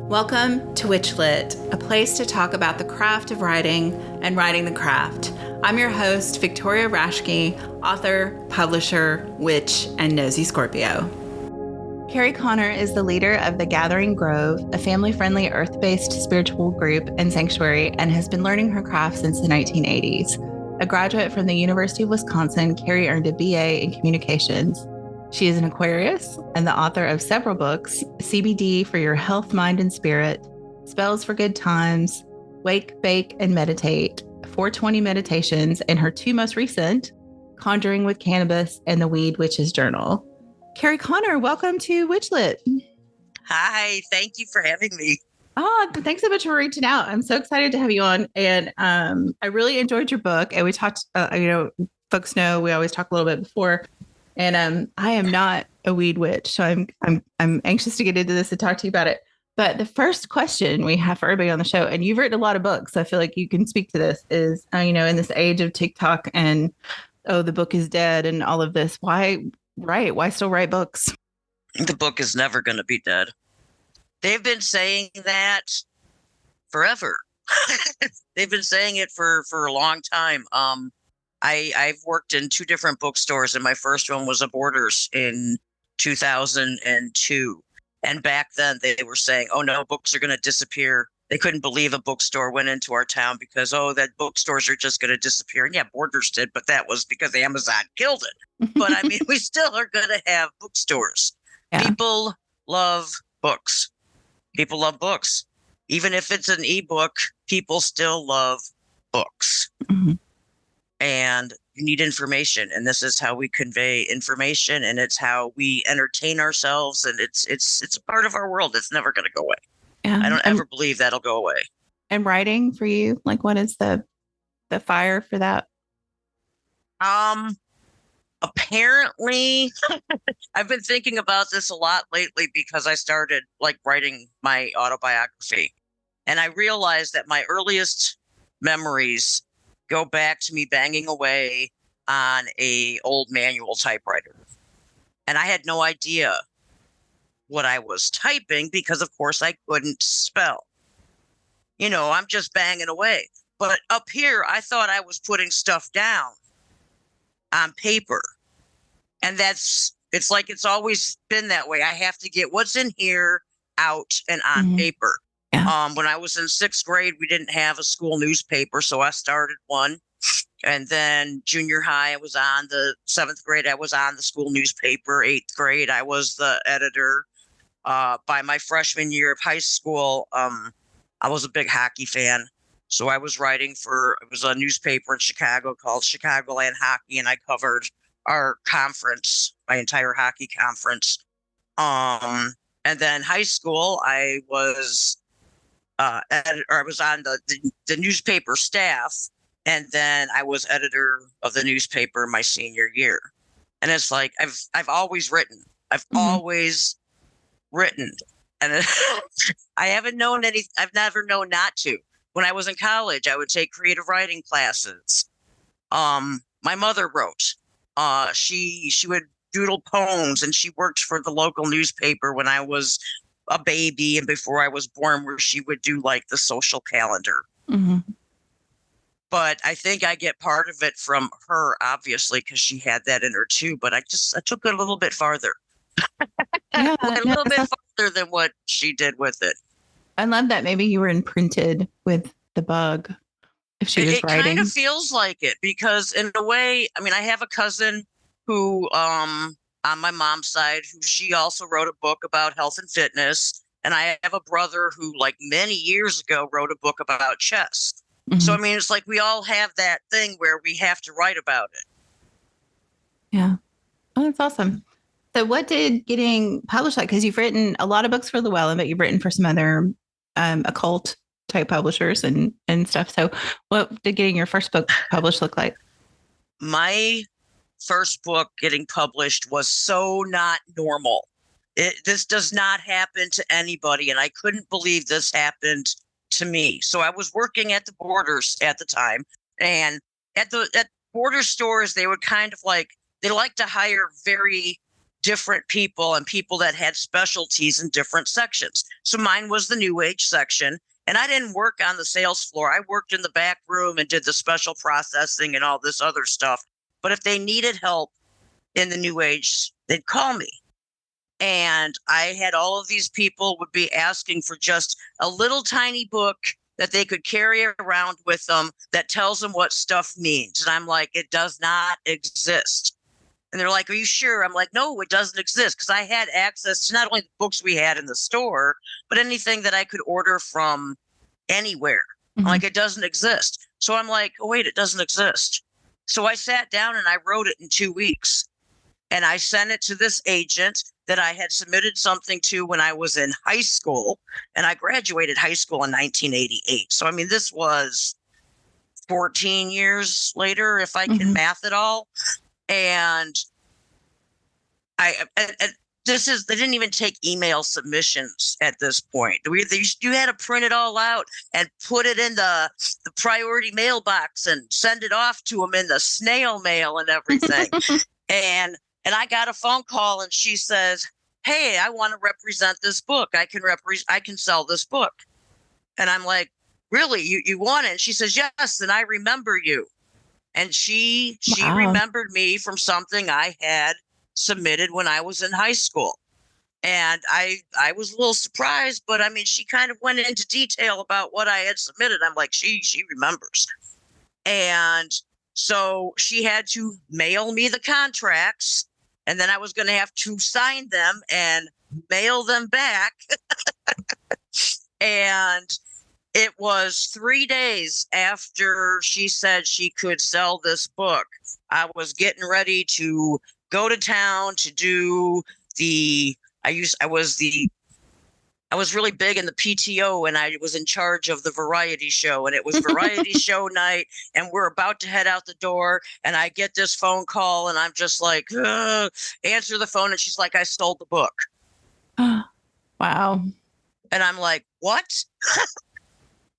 Welcome to WitchLit, a place to talk about the craft of writing and writing the craft. I'm your host, Victoria Rashke, author, publisher, witch, and nosy Scorpio. Kerri Connor is the leader of the Gathering Grove, a family-friendly, earth-based spiritual group and sanctuary, and has been learning her craft since the 1980s. A graduate from the University of Wisconsin, Kerri earned a BA in communications. She is an Aquarius and the author of several books: CBD for your health, mind, and spirit, Spells for Good Times, Wake, Bake, and Meditate, 420 Meditations, and her two most recent, Conjuring with Cannabis and the Weed Witch's Journal. Kerri Connor, welcome to WitchLit. Hi, thank you for having me. Oh, thanks so much for reaching out. I'm so excited to have you on. And I really enjoyed your book. And we talked, folks know we always talk a little bit before. And I am not a weed witch, so I'm anxious to get into this and talk to you about it. But the first question we have for everybody on the show, and you've written a lot of books, so I feel like you can speak to this, is in this age of TikTok and the book is dead and all of this, why write? Why still write books? The book is never going to be dead. They've been saying that forever. They've been saying it for a long time. I've worked in two different bookstores, and my first one was Aburrow's in 2002. And back then they were saying, oh no, books are going to disappear. They couldn't believe a bookstore went into our town because, that bookstores are just going to disappear. And yeah, Borders did, but that was because Amazon killed it. But I mean, we still are going to have bookstores. Yeah. People love books. People love books. Even if it's an ebook, people still love books. Mm-hmm. And you need information, and this is how we convey information, and it's how we entertain ourselves, and it's a part of our world. It's never going to go away. Yeah. I don't ever believe that'll go away. And writing for you, like, what is the fire for that? Apparently, I've been thinking about this a lot lately because I started writing my autobiography, and I realized that my earliest memories go back to me banging away on a old manual typewriter. And I had no idea what I was typing because, of course, I couldn't spell. I'm just banging away. But up here, I thought I was putting stuff down on paper. And it's always been that way. I have to get what's in here out and on paper. Yeah. When I was in sixth grade, we didn't have a school newspaper, so I started one. And then junior high, I was on seventh grade, I was on the school newspaper. Eighth grade, I was the editor. By my freshman year of high school, I was a big hockey fan. So I was writing it was a newspaper in Chicago called Chicagoland Hockey, and I covered our conference, my entire hockey conference. And then high school, I was I was on the newspaper staff, and then I was editor of the newspaper my senior year. And it's like I've always written. I've always written, and I haven't known I've never known not to. When I was in college, I would take creative writing classes. My mother wrote. She would doodle poems, and she worked for the local newspaper when I was a baby and before I was born, where she would do the social calendar. Mm-hmm. But I think I get part of it from her, obviously, because she had that in her too. But I took it a little bit farther. Yeah, a little bit farther than what she did with it. I love that. Maybe you were imprinted with the bug. If she was writing, it kind of feels like it, because in a way, I mean, I have a cousin who, on my mom's side, who she also wrote a book about health and fitness. And I have a brother who, many years ago, wrote a book about chess. Mm-hmm. So, I mean, it's we all have that thing where we have to write about it. Yeah. Oh, that's awesome. So what did getting published like? Because you've written a lot of books for Llewellyn, but you've written for some other occult type publishers and stuff. So what did getting your first book published look like? My first book getting published was so not normal. This does not happen to anybody, and I couldn't believe this happened to me. So I was working at the Borders at the time, and at Border stores, they would kind of they like to hire very different people and people that had specialties in different sections. So mine was the New Age section. And I didn't work on the sales floor. I worked in the back room and did the special processing and all this other stuff. But if they needed help in the New Age, they'd call me. And I had all of these people would be asking for just a little tiny book that they could carry around with them that tells them what stuff means. And I'm like, it does not exist. And they're like, are you sure? I'm like, no, it doesn't exist. Because I had access to not only the books we had in the store, but anything that I could order from anywhere. I'm like, it doesn't exist. So I'm like, oh, wait, it doesn't exist. So I sat down and I wrote it in 2 weeks. And I sent it to this agent that I had submitted something to when I was in high school. And I graduated high school in 1988. So, I mean, this was 14 years later, if I can math it all. And they didn't even take email submissions at this point. You had to print it all out and put it in the priority mailbox and send it off to them in the snail mail and everything. And I got a phone call and she says, hey, I want to represent this book. I can sell this book. And I'm like, really? You want it? And she says, yes. And I remember you. And she remembered me from something I had submitted when I was in high school. And I was a little surprised, but I mean, she kind of went into detail about what I had submitted. I'm like, she remembers. And so she had to mail me the contracts, and then I was going to have to sign them and mail them back. And it was 3 days after she said she could sell this book. I was getting ready to go to town to do I was really big in the PTO, and I was in charge of the variety show, and it was variety show night, and we're about to head out the door, and I get this phone call, and I'm just like, answer the phone, and she's like, I sold the book. Wow. And I'm like, what?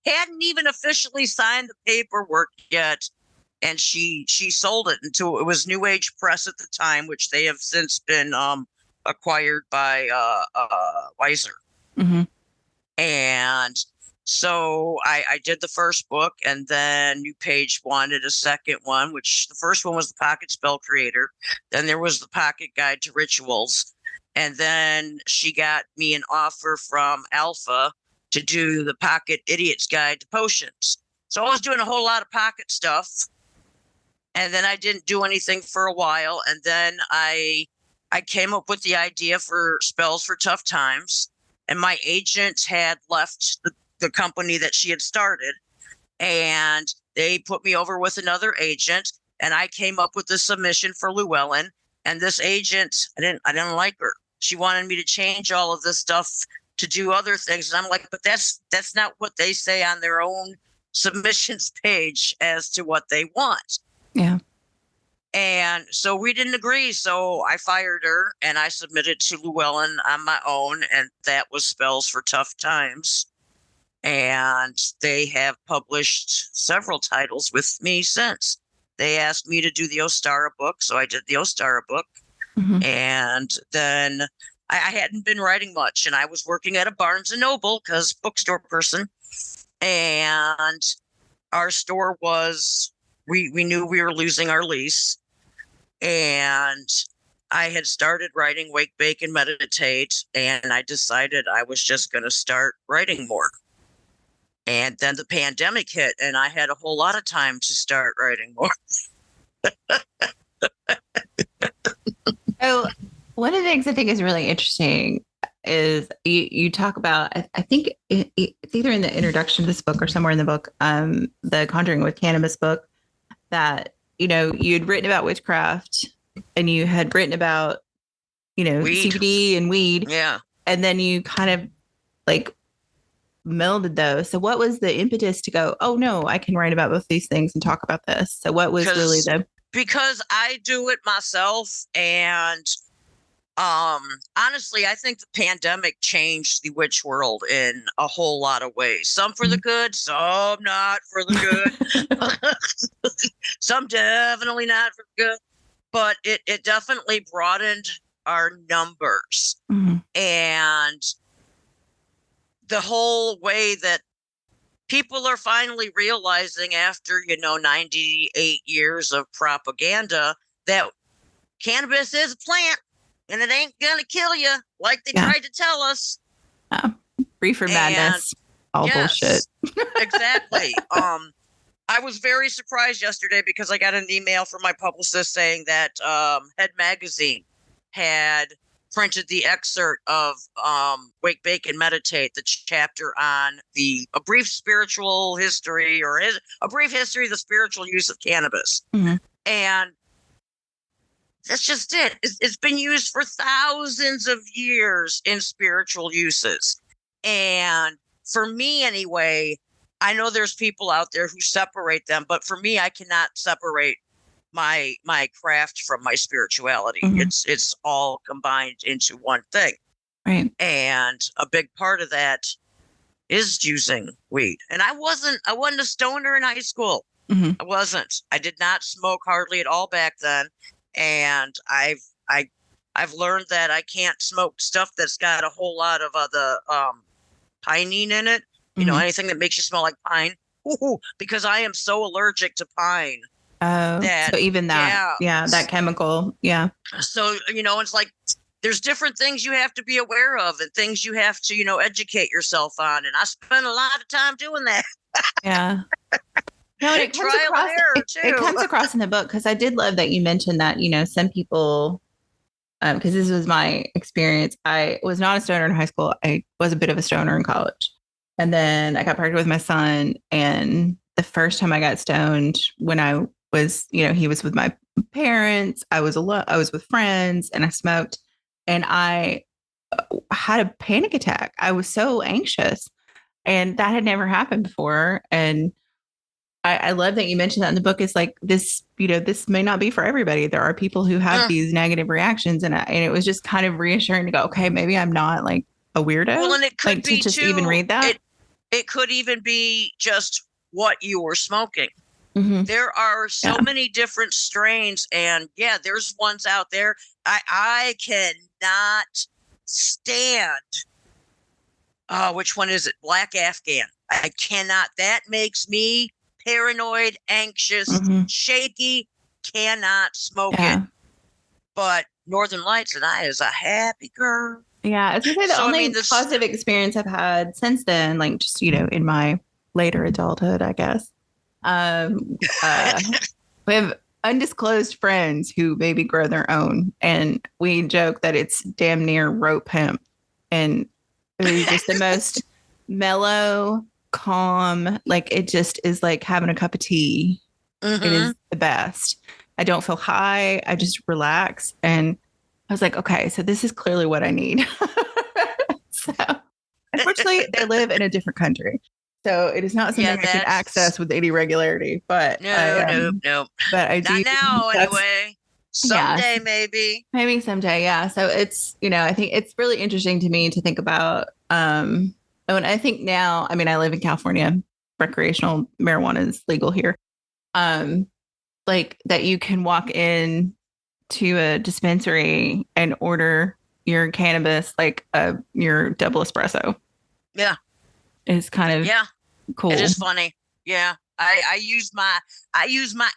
Hadn't even officially signed the paperwork yet. And she sold it it was New Age Press at the time, which they have since been acquired by Weiser. And so I did the first book, and then New Page wanted a second one, which the first one was the Pocket Spell Creator. Then there was the Pocket Guide to Rituals. And then she got me an offer from Alpha to do the Pocket Idiot's Guide to Potions. So I was doing a whole lot of pocket stuff. And then I didn't do anything for a while. And then I came up with the idea for Spells for Tough Times. And my agent had left the company that she had started. And they put me over with another agent. And I came up with the submission for Llewellyn. And this agent, I didn't like her. She wanted me to change all of this stuff to do other things. And I'm like, but that's not what they say on their own submissions page as to what they want. Yeah. And so we didn't agree. So I fired her and I submitted to Llewellyn on my own. And that was Spells for Tough Times. And they have published several titles with me since. They asked me to do the Ostara book. So I did the Ostara book. And then I hadn't been writing much, and I was working at a Barnes & Noble because bookstore person. And our store was, we knew we were losing our lease. And I had started writing Wake, Bake, and Meditate, and I decided I was just going to start writing more. And then the pandemic hit, and I had a whole lot of time to start writing more. So one of the things I think is really interesting is you talk about, I think it's either in the introduction to this book or somewhere in the book, the Conjuring with Cannabis book, that, you'd written about witchcraft and you had written about, Weed. CBD and weed. Yeah. And then you kind of like melded those. So what was the impetus to go, oh no, I can write about both these things and talk about this? So what was really because I do it myself, and honestly, I think the pandemic changed the witch world in a whole lot of ways. Some for the good, some not for the good. Some definitely not for the good. But it definitely broadened are numbers. Mm-hmm. And the whole way that people are finally realizing after, 98 years of propaganda that cannabis is a plant and it ain't gonna kill you like they tried to tell us. Reefer madness, all bullshit. Exactly. I was very surprised yesterday because I got an email from my publicist saying that Head Magazine had printed the excerpt of Wake, Bake, and Meditate, the chapter on a brief spiritual history a brief history of the spiritual use of cannabis. Mm-hmm. And that's just it. It's been used for thousands of years in spiritual uses. And for me, anyway, I know there's people out there who separate them, but for me, I cannot separate my craft from my spirituality. Mm-hmm. It's all combined into one thing. Right. And a big part of that is using weed. And I wasn't a stoner in high school. Mm-hmm. I wasn't. I did not smoke hardly at all back then. And I've learned that I can't smoke stuff that's got a whole lot of the pinene in it. Mm-hmm. Anything that makes you smell like pine. Ooh, because I am so allergic to pine. Oh, so even that, that chemical, So, it's like there's different things you have to be aware of and things you have to, educate yourself on. And I spend a lot of time doing that. Yeah. No, and it comes across in the book because I did love that you mentioned that, some people, because this was my experience. I was not a stoner in high school. I was a bit of a stoner in college. And then I got pregnant with my son. And the first time I got stoned when I was, he was with my parents, I was with friends and I smoked and I had a panic attack. I was so anxious and that had never happened before. And I love that you mentioned that in the book. It's like this, this may not be for everybody. There are people who have these negative reactions. And it was just kind of reassuring to go, okay, maybe I'm not like a weirdo. Well, and it could be to just even read that. It could even be just what you were smoking. Mm-hmm. There are so many different strains. And there's ones out there. I cannot stand. Which one is it? Black Afghan. I cannot. That makes me paranoid, anxious, shaky, cannot smoke it. But Northern Lights and I is a happy girl. Yeah, I was gonna say the only positive experience I've had since then, like just, in my later adulthood, I guess. We have undisclosed friends who maybe grow their own. And we joke that it's damn near rope hemp. And it's just the most mellow, calm, like it just is like having a cup of tea. Mm-hmm. It is the best. I don't feel high. I just relax. And I was like, okay, so this is clearly what I need. So unfortunately, they live in a different country. So it is not something I can access with any regularity. But no. But I do. Not now, anyway. Someday, maybe. Maybe someday, yeah. So it's, I think it's really interesting to me to think about. And I think now, I mean, I live in California. Recreational marijuana is legal here. Like that you can walk in to a dispensary and order your cannabis, like your double espresso. Yeah. It's kind of cool. It is funny. Yeah. I use my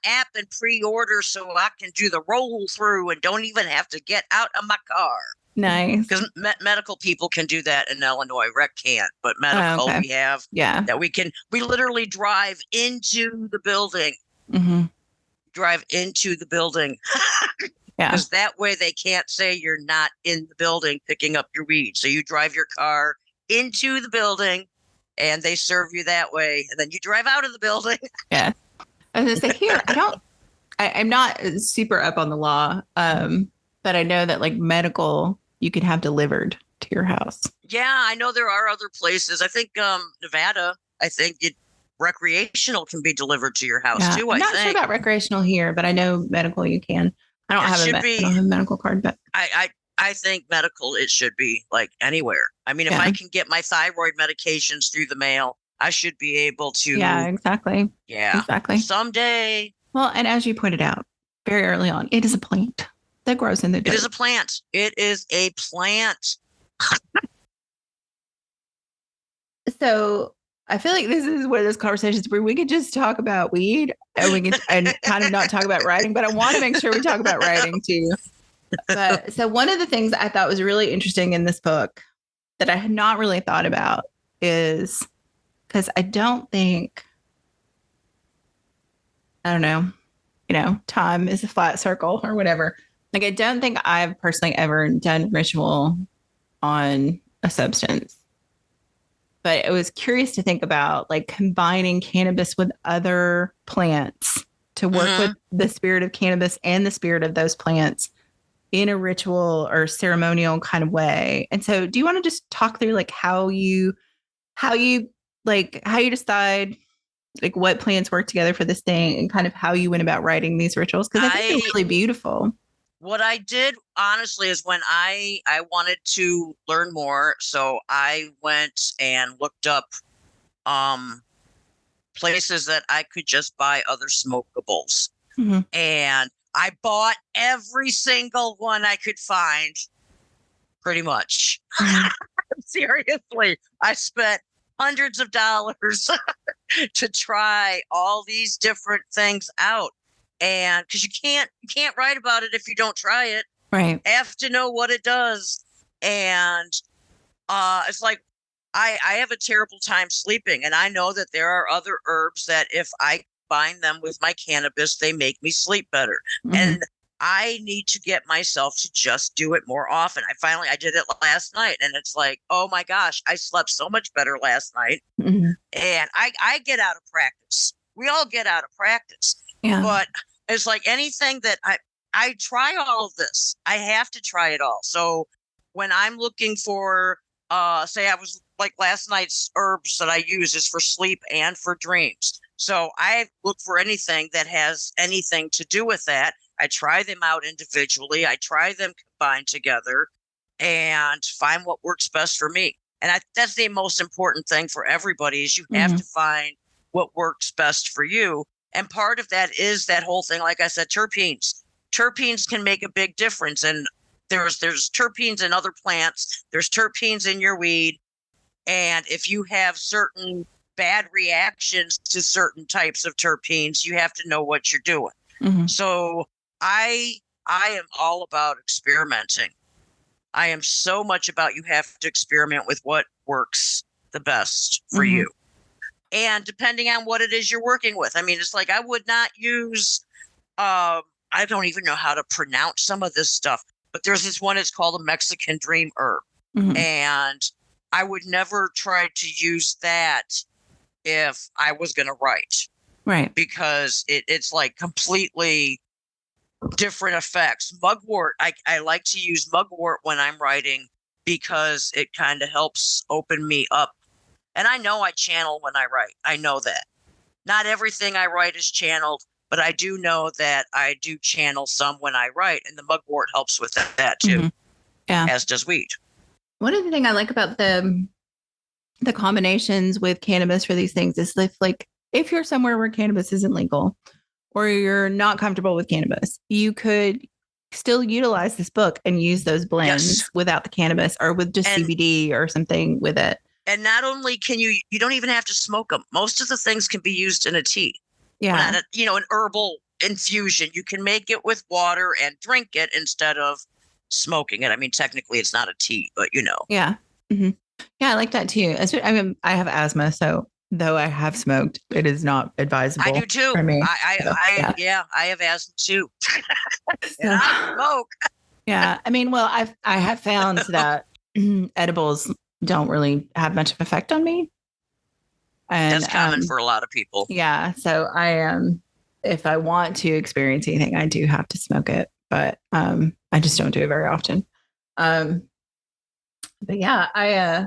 app and pre-order so I can do the roll through and don't even have to get out of my car. Nice. Because medical people can do that in Illinois. Rec can't, but medical we have. Yeah. That we literally drive into the building. Mm-hmm. Drive into the building. Yeah. Because that way they can't say you're not in the building picking up your weed. So you drive your car into the building and they serve you that way. And then you drive out of the building. Yeah. I was going to say here, I'm not super up on the law. But I know that like medical, you can have delivered to your house. Yeah. I know there are other places. I think Nevada, recreational can be delivered to your house too. I'm not sure about recreational here, but I know medical you can. I don't have a medical card, but I think medical, it should be like anywhere. I mean, if I can get my thyroid medications through the mail, I should be able to. Yeah, exactly. Yeah, exactly. Someday. Well, and as you pointed out very early on, it is a plant. that grows in the dirt. It is a plant. It is a plant. So I feel like this is one of those conversations where we could just talk about weed and we can and kind of not talk about writing, but I want to make sure we talk about writing too. But so one of the things I thought was really interesting in this book that I had not really thought about is because I don't think, I don't know, time is a flat circle or whatever. Like, I don't think I've personally ever done ritual on a substance. But I was curious to think about like combining cannabis with other plants to work with the spirit of cannabis and the spirit of those plants in a ritual or ceremonial kind of way. And so do you want to just talk through like how you decide like what plants work together for this thing and kind of how you went about writing these rituals? Because I think they're really beautiful. What I did, honestly, is when I wanted to learn more, so I went and looked up places that I could just buy other smokables. Mm-hmm. And I bought every single one I could find, pretty much. Seriously, I spent hundreds of dollars to try all these different things out. And because you can't write about it if you don't try it. Right. You have to know what it does. And it's like I have a terrible time sleeping, and I know that there are other herbs that if I combine them with my cannabis, they make me sleep better. Mm-hmm. And I need to get myself to just do it more often. I did it last night, and it's like, oh my gosh, I slept so much better last night. Mm-hmm. And I get out of practice. We all get out of practice. Yeah. But it's like anything that I try all of this. I have to try it all. So when I'm looking for, say I was like last night's herbs that I use is for sleep and for dreams. So I look for anything that has anything to do with that. I try them out individually. I try them combined together and find what works best for me. And that's the most important thing for everybody is you have to find what works best for you. And part of that is that whole thing, like I said, terpenes. Terpenes can make a big difference. And there's terpenes in other plants. There's terpenes in your weed. And if you have certain bad reactions to certain types of terpenes, you have to know what you're doing. Mm-hmm. So I am all about experimenting. I am so much about you have to experiment with what works the best for you. And depending on what it is you're working with. I mean, it's like I would not use, I don't even know how to pronounce some of this stuff, but there's this one, it's called a Mexican dream herb. Mm-hmm. And I would never try to use that if I was going to write. Right. Because it's like completely different effects. Mugwort, I like to use mugwort when I'm writing because it kind of helps open me up. And I know I channel when I write. I know that. Not everything I write is channeled, but I do know that I do channel some when I write, and the mugwort helps with that too. Mm-hmm. Yeah. As does weed. One of the things I like about the combinations with cannabis for these things is if you're somewhere where cannabis isn't legal or you're not comfortable with cannabis, you could still utilize this book and use those blends without the cannabis or with just CBD or something with it. And not only can you don't even have to smoke them. Most of the things can be used in a tea. Yeah. An herbal infusion. You can make it with water and drink it instead of smoking it. I mean, technically it's not a tea, but Yeah. Mm-hmm. Yeah, I like that too. I mean, I have asthma, so though I have smoked, it is not advisable. I do too. For me. I have asthma too. And I smoke. Yeah. I mean, well, I have found that edibles don't really have much of effect on me. And that's common for a lot of people. Yeah. So I am, if I want to experience anything, I do have to smoke it, but I just don't do it very often. But yeah, I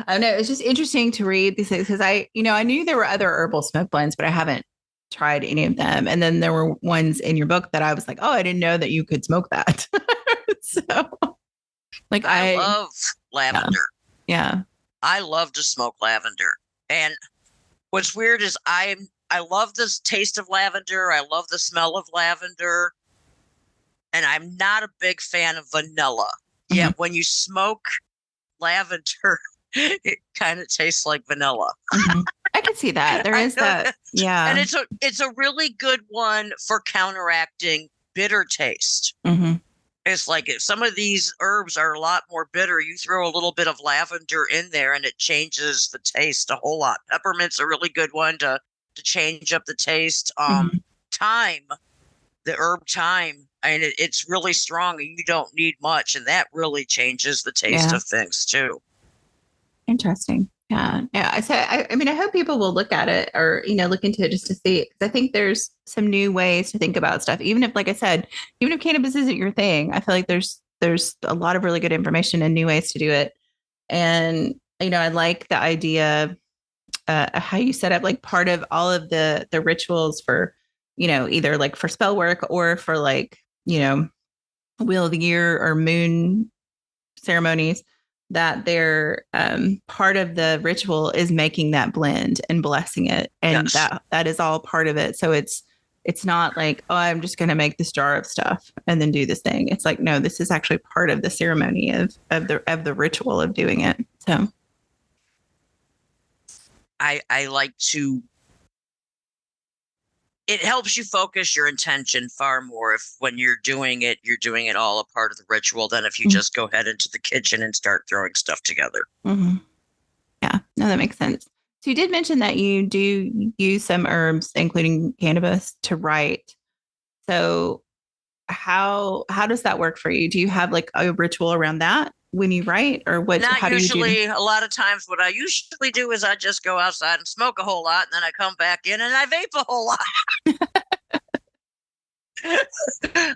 don't know. It's just interesting to read these things because I knew there were other herbal smoke blends, but I haven't tried any of them. And then there were ones in your book that I was like, oh, I didn't know that you could smoke that. So like I love lavender. Yeah. I love to smoke lavender. And what's weird is I love this taste of lavender. I love the smell of lavender. and I'm not a big fan of vanilla. Yet when you smoke lavender, it kind of tastes like vanilla. I can see that. There is that. Yeah. And it's a really good one for counteracting bitter taste. It's like if some of these herbs are a lot more bitter, you throw a little bit of lavender in there and it changes the taste a whole lot. Peppermint's a really good one to change up the taste. Thyme, the herb thyme, and it's really strong and you don't need much, and that really changes the taste of things too. Interesting. Yeah. I mean, I hope people will look at it or, look into it just to see it. 'Cause I think there's some new ways to think about stuff. Even if, like I said, even if cannabis isn't your thing, I feel like there's a lot of really good information and new ways to do it. And, I like the idea, how you set up like part of all of the rituals for, either like for spell work or for like, wheel of the year or moon ceremonies, that they're part of the ritual is making that blend and blessing it, and that is all part of it. So it's not like, oh, I'm just going to make this jar of stuff and then do this thing. It's like, no, this is actually part of the ceremony of the ritual of doing it. So I like to. It helps you focus your intention far more if when you're doing it all a part of the ritual than if you just go ahead into the kitchen and start throwing stuff together. Yeah, no, that makes sense. So you did mention that you do use some herbs, including cannabis, to write. So how does that work for you? Do you have like a ritual around that when you write, or what? Not how usually. Do you do? A lot of times what I usually do is I just go outside and smoke a whole lot, and then I come back in and I vape a whole lot.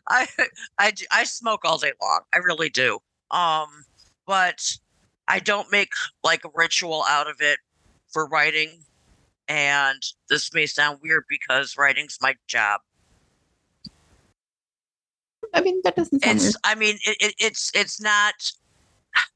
I smoke all day long. I really do. But I don't make like a ritual out of it for writing. And this may sound weird because writing's my job. I mean, that doesn't sound weird. I mean, it's not.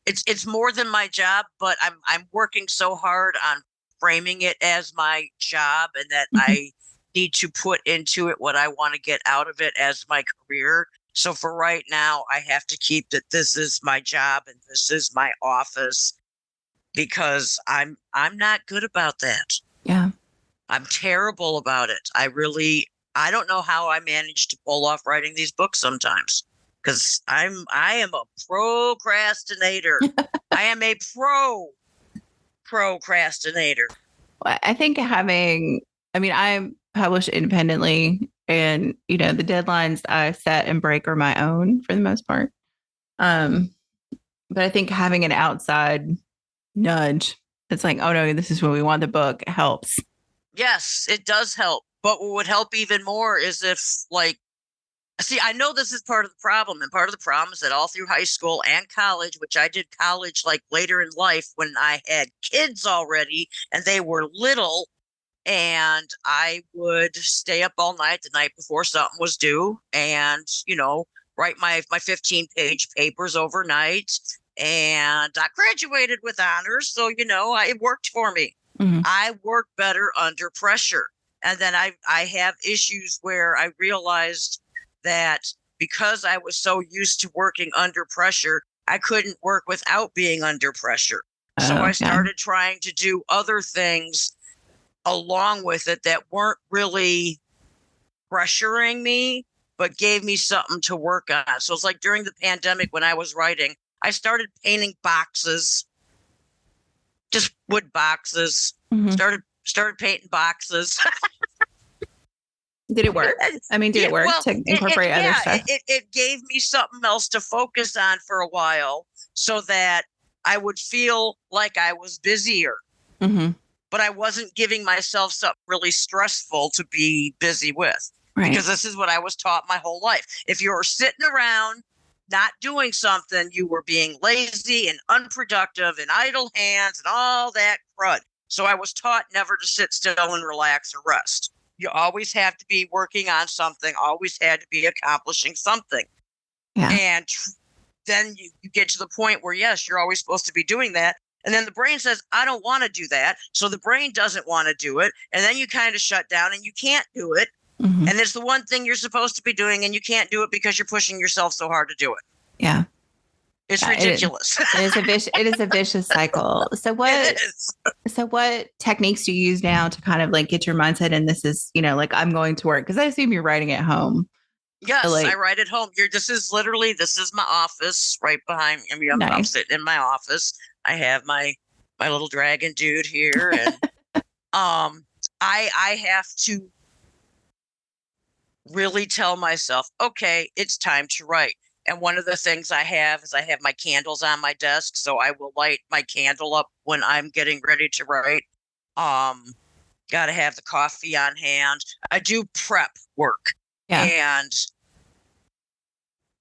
It's more than my job, but I'm working so hard on framing it as my job, and that I need to put into it what I want to get out of it as my career. So for right now, I have to keep that this is my job and this is my office, because I'm not good about that. Yeah. I'm terrible about it. I don't know how I manage to pull off writing these books sometimes, because I am a procrastinator. I am a procrastinator. Well, I think I'm published independently, and the deadlines I set and break are my own for the most part. But I think having an outside nudge that's like, oh no, this is what we want the book, helps. Yes, it does help. But what would help even more is if, like, see, I know this is part of the problem. And part of the problem is that all through high school and college, which I did college like later in life when I had kids already and they were little, and I would stay up all night the night before something was due and, write my 15-page papers overnight. And I graduated with honors. So, it worked for me. I work better under pressure. And then I have issues where I realized that because I was so used to working under pressure, I couldn't work without being under pressure. So I started trying to do other things along with it that weren't really pressuring me, but gave me something to work on. So it's like during the pandemic when I was writing, I started painting boxes, just wood boxes. Started painting boxes. Did it work? I mean, did it work to incorporate other stuff? It gave me something else to focus on for a while so that I would feel like I was busier. But I wasn't giving myself something really stressful to be busy with. Right. Because this is what I was taught my whole life. If you were sitting around not doing something, you were being lazy and unproductive and idle hands and all that crud. So I was taught never to sit still and relax or rest. You always have to be working on something, always had to be accomplishing something. Yeah. And then you get to the point where, yes, you're always supposed to be doing that. And then the brain says, I don't want to do that. So the brain doesn't want to do it. And then you kind of shut down and you can't do it. Mm-hmm. And it's the one thing you're supposed to be doing, and you can't do it because you're pushing yourself so hard to do it. Yeah. It's ridiculous. It is a vicious cycle. So what techniques do you use now to kind of like get your mindset in this is, like I'm going to work? Because I assume you're writing at home. Yes, So, I write at home. This is my office right behind me. I mean, I'm nice. sitting in my office. I have my little dragon dude here, and I have to really tell myself, okay, it's time to write. And one of the things I have is I have my candles on my desk, so I will light my candle up when I'm getting ready to write. Got to have the coffee on hand. I do prep work. Yeah. And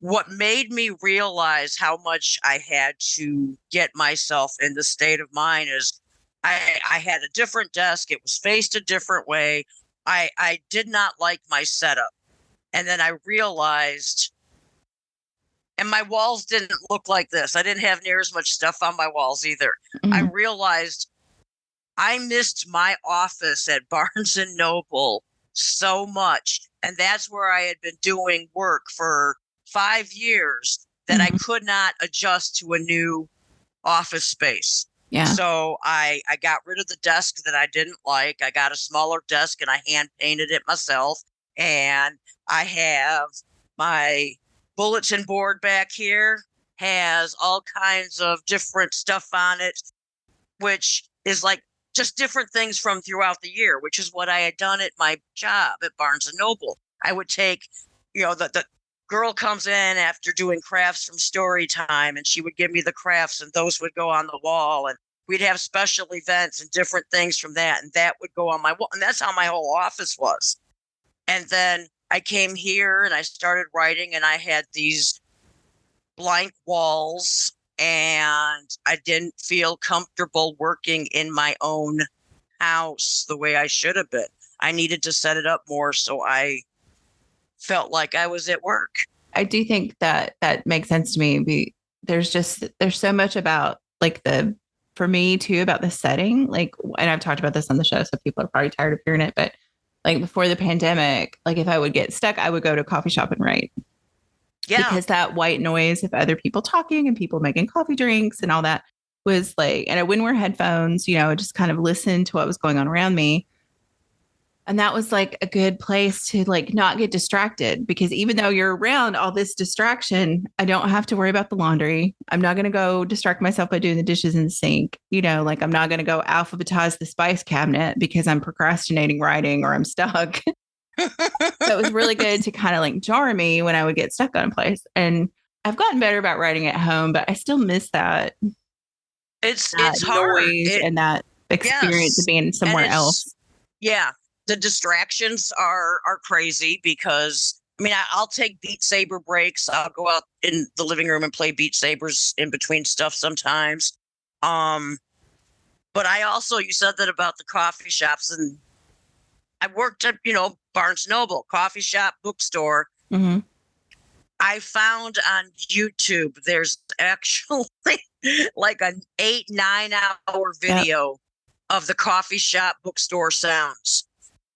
what made me realize how much I had to get myself in the state of mind is I had a different desk. It was faced a different way. I did not like my setup. And then I realized, and my walls didn't look like this. I didn't have near as much stuff on my walls either. Mm-hmm. I realized I missed my office at Barnes and Noble so much. And that's where I had been doing work for 5 years that I could not adjust to a new office space. Yeah. So I got rid of the desk that I didn't like. I got a smaller desk and I hand painted it myself. And I have my bulletin board back here, has all kinds of different stuff on it, which is like just different things from throughout the year, which is what I had done at my job at Barnes and Noble. I would take, the girl comes in after doing crafts from story time, and she would give me the crafts, and those would go on the wall, and we'd have special events and different things from that, and that would go on my wall. And that's how my whole office was. And then I came here and I started writing, and I had these blank walls, and I didn't feel comfortable working in my own house the way I should have been. I needed to set it up more so I felt like I was at work. I do think that makes sense to me. There's so much about like for me too, about the setting, like, and I've talked about this on the show, so people are probably tired of hearing it, but like before the pandemic, like if I would get stuck, I would go to a coffee shop and write. Yeah. Because that white noise of other people talking and people making coffee drinks and all that was like, and I wouldn't wear headphones, just kind of listen to what was going on around me. And that was like a good place to like not get distracted, because even though you're around all this distraction, I don't have to worry about the laundry. I'm not going to go distract myself by doing the dishes in the sink. Like I'm not going to go alphabetize the spice cabinet because I'm procrastinating writing or I'm stuck. So it was really good to kind of like jar me when I would get stuck on a place. And I've gotten better about writing at home, but I still miss that. It's hard. And that experience of being somewhere else. Yeah. The distractions are crazy because, I mean, I'll take Beat Saber breaks. I'll go out in the living room and play Beat Sabers in between stuff sometimes. But I also, you said that about the coffee shops, and I worked at, Barnes Noble, coffee shop, bookstore. Mm-hmm. I found on YouTube, there's actually like an 8-9 hour video of the coffee shop bookstore sounds.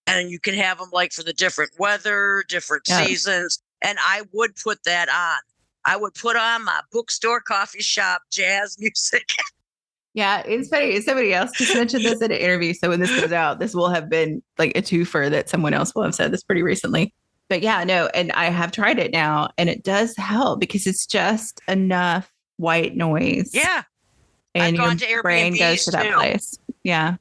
And you can have them like for the different weather, different seasons. And I would put that on. I would put on my bookstore, coffee shop, jazz music. Yeah, it's funny. Somebody else just mentioned this in an interview. So when this goes out, this will have been like a twofer that someone else will have said this pretty recently. But yeah, no, and I have tried it now, and it does help because it's just enough white noise. Yeah. And your brain goes to that place. Yeah.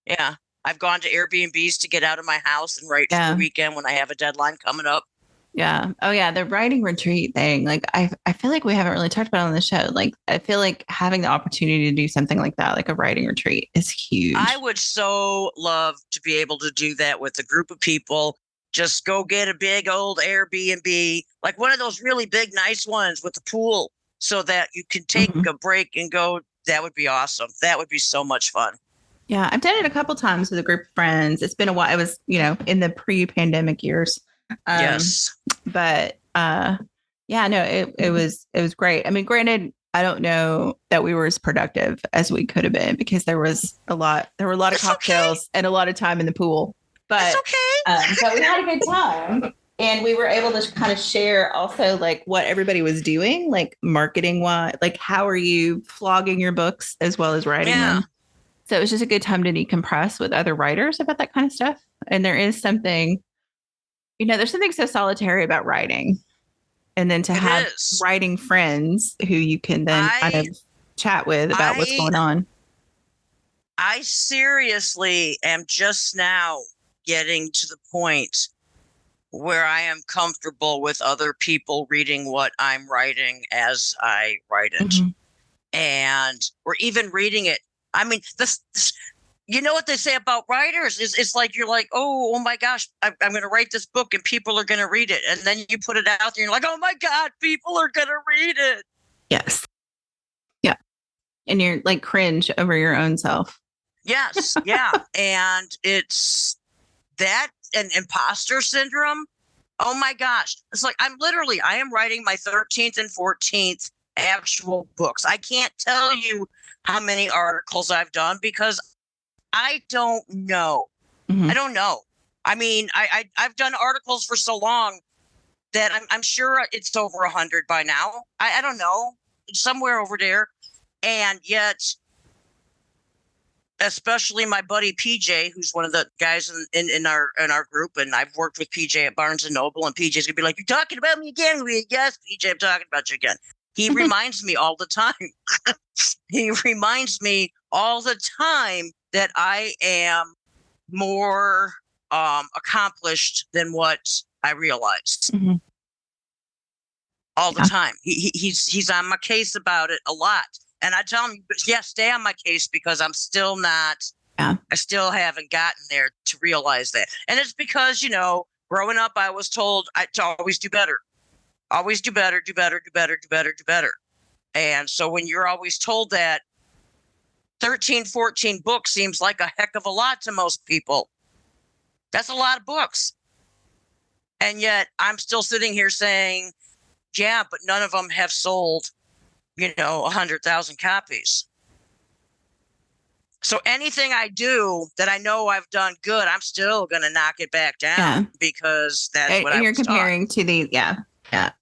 Yeah. I've gone to Airbnbs to get out of my house and write for the weekend when I have a deadline coming up. Yeah. Oh yeah. The writing retreat thing. Like I feel like we haven't really talked about it on the show. Like I feel like having the opportunity to do something like that, like a writing retreat, is huge. I would so love to be able to do that with a group of people. Just go get a big old Airbnb, like one of those really big, nice ones with the pool, so that you can take a break and go. That would be awesome. That would be so much fun. Yeah, I've done it a couple times with a group of friends. It's been a while. It was, in the pre-pandemic years. Yes. But yeah, no, it was great. I mean, granted, I don't know that we were as productive as we could have been because there were a lot of cocktails and a lot of time in the pool. But it's okay. But we had a good time. And we were able to kind of share also like what everybody was doing, like marketing wise, like how are you flogging your books as well as writing them. So it was just a good time to decompress with other writers about that kind of stuff. And there is something, there's something so solitary about writing. And then to have writing friends who you can then kind of chat with about what's going on. I seriously am just now getting to the point where I am comfortable with other people reading what I'm writing as I write it. And or even reading it. I mean, you know what they say about writers is it's like, you're like, oh my gosh, I'm going to write this book and people are going to read it. And then you put it out there and you're like, oh my God, people are going to read it. Yes. Yeah. And you're like cringe over your own self. Yes. Yeah. And it's that and imposter syndrome. Oh my gosh. It's like, I am writing my 13th and 14th actual books. I can't tell you how many articles I've done because I don't know. I don't know. I mean, I've done articles for so long that I'm sure it's over 100 by now. I don't know. It's somewhere over there. And yet, especially my buddy PJ, who's one of the guys in our group, and I've worked with PJ at Barnes and Noble, and PJ's gonna be like, "You're talking about me again?" Yes, PJ, I'm talking about you again. He reminds me all the time. He reminds me all the time that I am more accomplished than what I realized. All the time. He's on my case about it a lot. And I tell him, yeah, stay on my case because I'm still not, I still haven't gotten there to realize that. And it's because, growing up, I was told to always do better. Always do better, do better, do better, do better, do better. And so when you're always told that, 13, 14 books seems like a heck of a lot to most people. That's a lot of books. And yet I'm still sitting here saying, yeah, but none of them have sold, 100,000 copies. So anything I do that I know I've done good, I'm still going to knock it back down because that's what you're comparing to the, Yeah.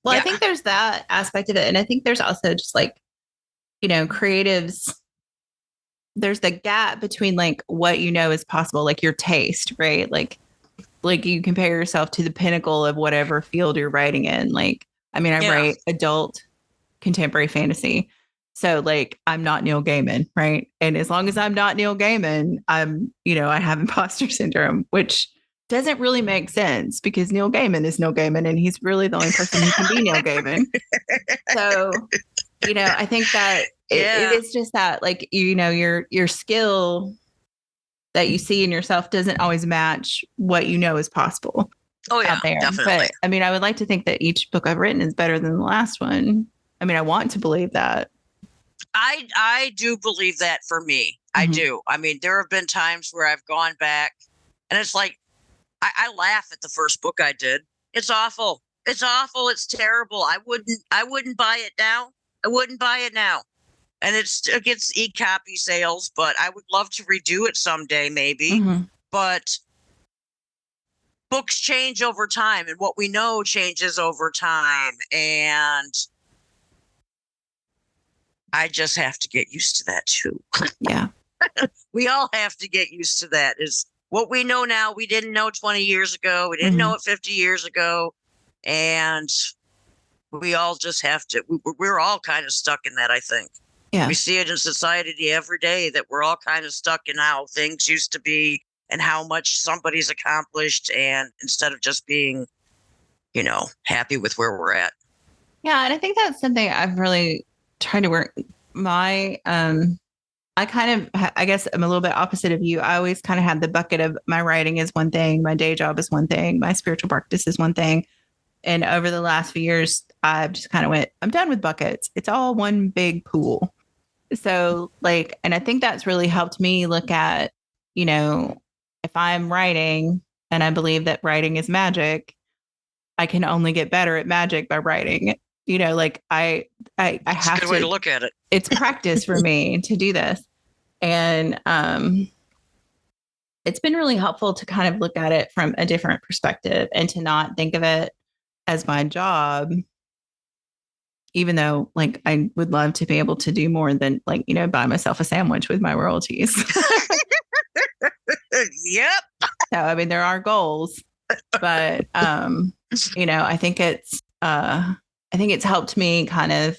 Well, I think there's that aspect of it. And I think there's also just like, creatives, there's the gap between like what is possible, like your taste, right? Like you compare yourself to the pinnacle of whatever field you're writing in. Like, I write adult contemporary fantasy. So like, I'm not Neil Gaiman, right? And as long as I'm not Neil Gaiman, I'm, I have imposter syndrome, which doesn't really make sense because Neil Gaiman is Neil Gaiman and he's really the only person who can be Neil Gaiman. So, I think that it is just that like, your skill that you see in yourself doesn't always match what is possible. Oh yeah, out there. definitely. But I would like to think that each book I've written is better than the last one. I want to believe that. I do believe that for me. I do. There have been times where I've gone back and it's like, I laugh at the first book I did. It's awful. It's awful. It's terrible. I wouldn't buy it now. I wouldn't buy it now. And it gets e-copy sales, but I would love to redo it someday, maybe. But books change over time and what we know changes over time. And I just have to get used to that too. Yeah. We all have to get used to that. Is what we know now, we didn't know 20 years ago. We didn't know it 50 years ago. And we all just have to, we're all kind of stuck in that, I think. Yeah. We see it in society every day that we're all kind of stuck in how things used to be and how much somebody's accomplished. And instead of just being, happy with where we're at. Yeah. And I think that's something I've really tried to work. I kind of, I guess I'm a little bit opposite of you. I always kind of had the bucket of my writing is one thing, my day job is one thing, my spiritual practice is one thing. And over the last few years, I've just kind of went, I'm done with buckets. It's all one big pool. So like, and I think that's really helped me look at, if I'm writing and I believe that writing is magic, I can only get better at magic by writing. Like I have That's a good way to look at it. It's practice for me to do this. And it's been really helpful to kind of look at it from a different perspective and to not think of it as my job, even though like I would love to be able to do more than like, you know, buy myself a sandwich with my royalties. Yep. So, I mean, there are goals, but, you know, I think it's helped me kind of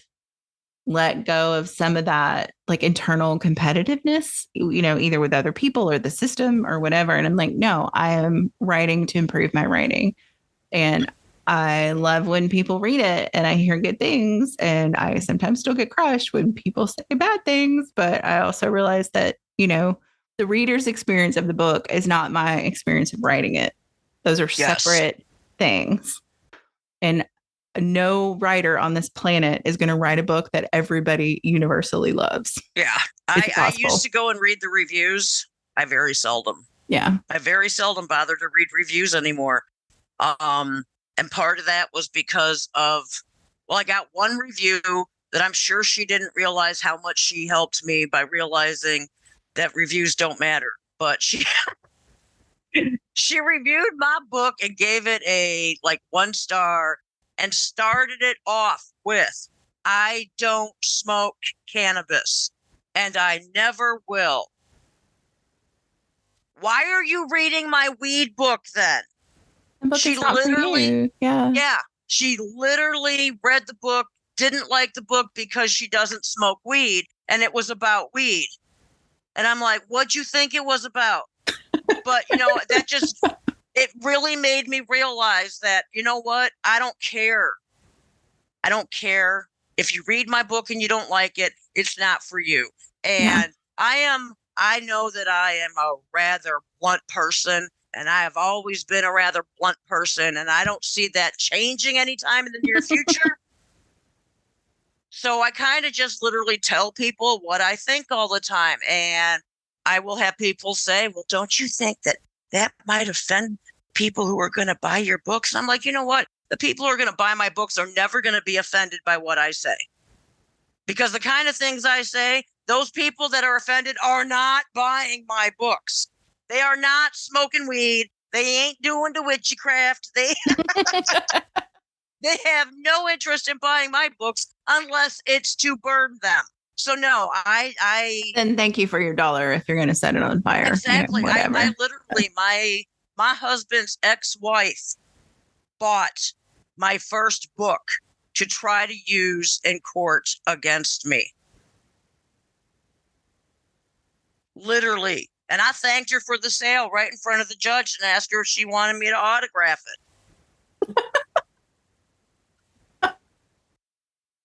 let go of some of that like internal competitiveness, you know, either with other people or the system or whatever. And I'm like, no, I am writing to improve my writing. And I love when people read it and I hear good things. And I sometimes still get crushed when people say bad things. But I also realize that, you know, the reader's experience of the book is not my experience of writing it. Those are separate things. And no writer on this planet is going to write a book that everybody universally loves. Yeah. I used to go and read the reviews. I very seldom bother to read reviews anymore. And part of that was because of, well, I got one review that I'm sure she didn't realize how much she helped me by realizing that reviews don't matter. But she reviewed my book and gave it a like 1 star and started it off with, I don't smoke cannabis and I never will. Why are you reading my weed book then? She literally, she literally read the book, didn't like the book because she doesn't smoke weed, and it was about weed. And I'm like, what'd you think it was about? But, you know, that just, it really made me realize that, you know what? I don't care. I don't care. If you read my book and you don't like it, it's not for you. And I know that I am a rather blunt person, and I have always been a rather blunt person, and I don't see that changing anytime in the near future. So I kind of just literally tell people what I think all the time. And I will have people say, well, don't you think that that might offend people who are going to buy your books? And I'm like, you know what? The people who are going to buy my books are never going to be offended by what I say. Because the kind of things I say, those people that are offended are not buying my books. They are not smoking weed. They ain't doing the witchcraft. They have no interest in buying my books unless it's to burn them. So no, I then thank you for your $1 if you're going to set it on fire. Exactly. You know, I literally, my husband's ex-wife bought my first book to try to use in court against me. Literally. And I thanked her for the sale right in front of the judge and asked her if she wanted me to autograph it.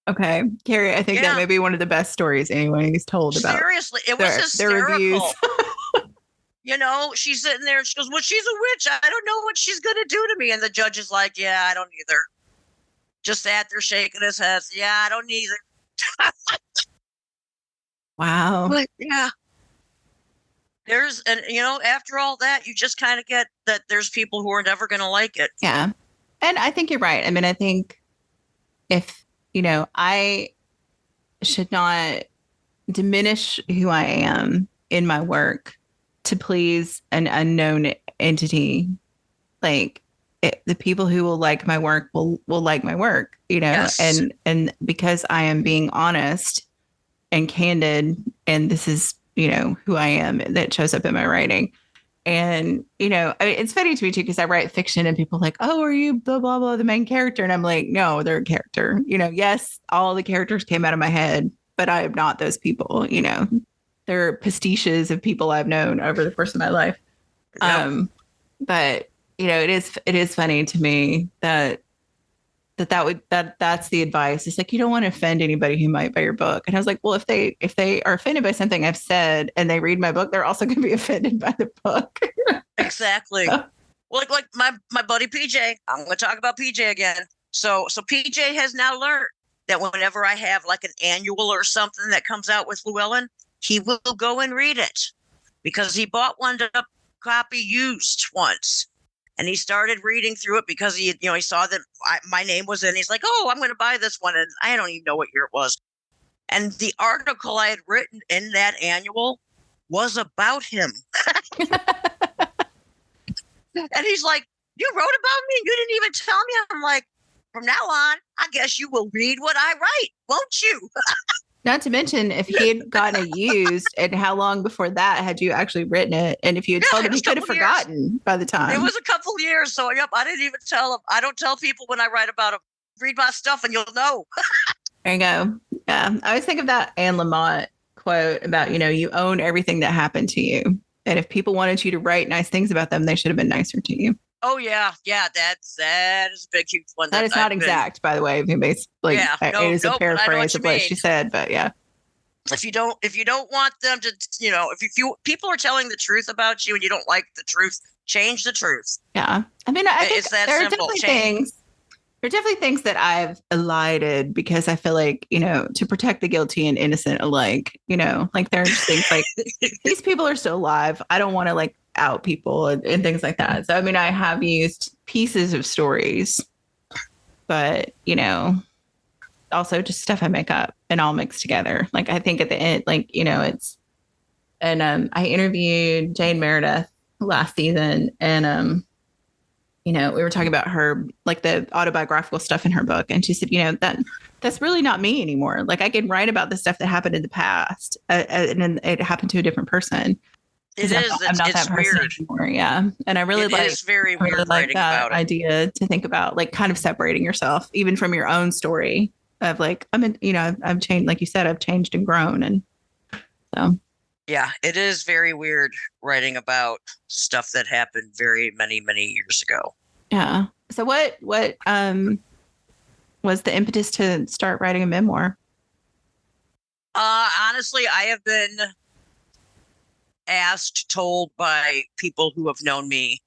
Okay. Kerri, I think that may be one of the best stories anybody's told about. Seriously, it was hysterical. Their reviews. You know, she's sitting there and she goes, well, she's a witch. I don't know what she's going to do to me. And the judge is like, yeah, I don't either. Just sat there shaking his head. Yeah, I don't either. Wow. But yeah. And you know, after all that, you just kind of get that there's people who are never going to like it. Yeah. And I think you're right. I mean, I think if, you know, I should not diminish who I am in my work to please an unknown entity. Like the people who will like my work will like my work, you know, yes. And because I am being honest and candid, and this is, you know, who I am, that shows up in my writing. And, you know, I mean, it's funny to me too, because I write fiction and people are like, oh, are you blah, blah, blah, the main character? And I'm like, no, they're a character. You know, yes, all the characters came out of my head, but I am not those people, you know. They're pastiches of people I've known over the course of my life. Yep. But, you know, it is funny to me that's the advice. It's like, you don't want to offend anybody who might buy your book. And I was like, well, if they are offended by something I've said and they read my book, they're also going to be offended by the book. Exactly. Well, like my buddy PJ, I'm going to talk about PJ again. So PJ has now learned that whenever I have like an annual or something that comes out with Llewellyn, he will go and read it because he bought one to copy used once. And he started reading through it because he saw that my name was in. He's like, oh, I'm going to buy this one. And I don't even know what year it was. And the article I had written in that annual was about him. And he's like, you wrote about me? You didn't even tell me. I'm like, from now on, I guess you will read what I write, won't you? Not to mention, if he had gotten it used, and how long before that had you actually written it? And if you had told him, he could have forgotten by the time. It was a couple years. So, yep, I didn't even tell him. I don't tell people when I write about them. Read my stuff and you'll know. There you go. Yeah. I always think of that Anne Lamott quote about, you own everything that happened to you. And if people wanted you to write nice things about them, they should have been nicer to you. Oh, yeah. Yeah, that is a big, huge one. That is not exact, by the way. It is a paraphrase of what she said, but yeah. If you don't want them to, if you people are telling the truth about you and you don't like the truth, change the truth. Yeah. I mean, I think there are definitely things that I've elided because I feel like, to protect the guilty and innocent alike, like there's things like these people are still alive. I don't want to like out people and things like that. So, I mean, I have used pieces of stories, but, also just stuff I make up and all mixed together. Like, I think at the end, it's, and I interviewed Jane Meredith last season and, we were talking about her, like the autobiographical stuff in her book. And she said, that's really not me anymore. Like I can write about the stuff that happened in the past and then it happened to a different person. It is. I'm not that person weird anymore. Yeah. And I really it's very weird really like that idea to think about, like kind of separating yourself even from your own story of like, I've changed, like you said, I've changed and grown. And so. Yeah, it is very weird writing about stuff that happened very many, many years ago. Yeah. So what was the impetus to start writing a memoir? Honestly, I have been told by people who have known me